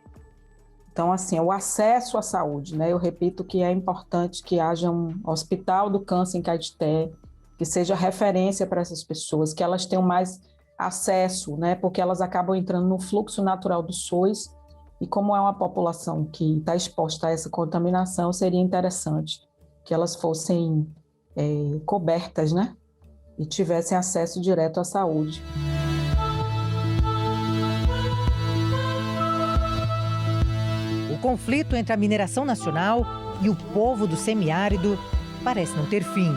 Então, assim, o acesso à saúde, né? Eu repito que é importante que haja um hospital do câncer em Caetité, que seja referência para essas pessoas, que elas tenham mais acesso, né? Porque elas acabam entrando no fluxo natural do SUS E como é uma população que está exposta a essa contaminação, seria interessante que elas fossem cobertas, né? E tivessem acesso direto à saúde. O conflito entre a mineração nacional e o povo do semiárido parece não ter fim.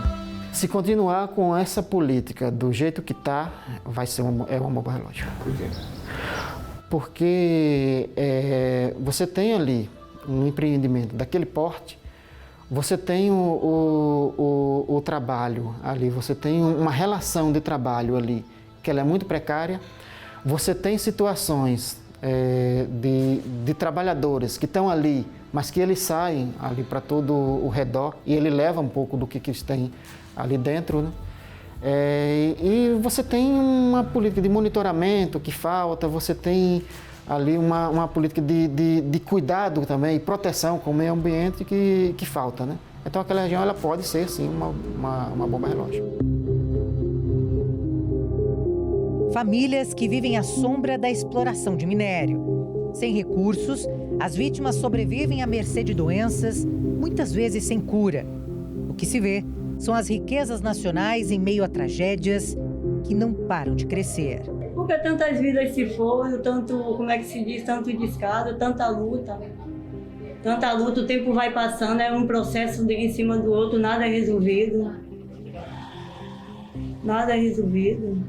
Se continuar com essa política do jeito que está, vai ser uma bomba relógio. Por quê? Porque você tem ali um empreendimento daquele porte, você tem o trabalho ali, você tem uma relação de trabalho ali, que ela é muito precária. Você tem situações de trabalhadores que estão ali, mas que eles saem ali para todo o redor e ele leva um pouco do que eles têm ali dentro, né? E você tem uma política de monitoramento que falta, você tem ali uma política de cuidado também, e proteção com o meio ambiente que falta, né? Então aquela região ela pode ser sim uma bomba relógio. Famílias que vivem à sombra da exploração de minério. Sem recursos, as vítimas sobrevivem à mercê de doenças, muitas vezes sem cura. O que se vê são as riquezas nacionais em meio a tragédias que não param de crescer. Porque tantas vidas se foram, tanto, como é que se diz, tanto descaso, tanta luta. Tanta luta, o tempo vai passando, é um processo em cima do outro, nada é resolvido. Nada é resolvido.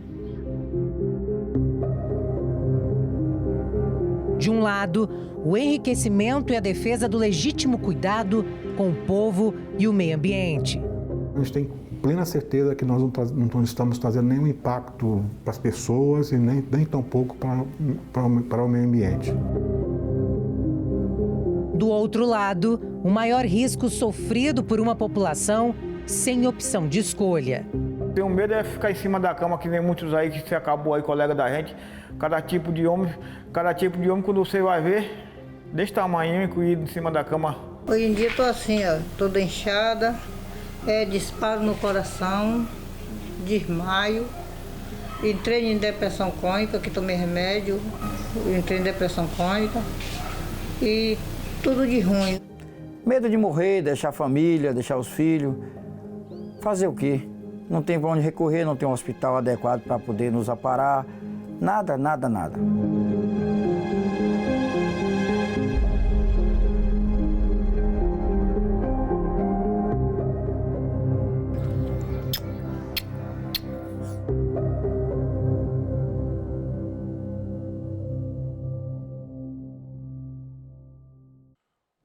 De um lado, o enriquecimento e a defesa do legítimo cuidado com o povo e o meio ambiente. A gente tem plena certeza que nós não estamos trazendo nenhum impacto para as pessoas e nem tampouco para o meio ambiente. Do outro lado, o maior risco sofrido por uma população sem opção de escolha. Tenho medo é ficar em cima da cama, que nem muitos aí que se acabou aí, colega da gente. Cada tipo de homem quando você vai ver, desse tamanho, incluído em cima da cama. Hoje em dia eu tô assim, ó, toda inchada, disparo no coração, desmaio, entrei em depressão crônica, que tomei remédio, entrei em depressão crônica e tudo de ruim. Medo de morrer, deixar a família, deixar os filhos. Fazer o quê? Não tem para onde recorrer, não tem um hospital adequado para poder nos aparar. Nada, nada, nada.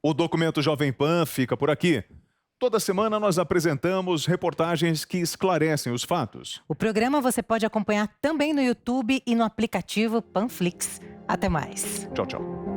O Documento Jovem Pan fica por aqui. Toda semana nós apresentamos reportagens que esclarecem os fatos. O programa você pode acompanhar também no YouTube e no aplicativo Panflix. Até mais. Tchau, tchau.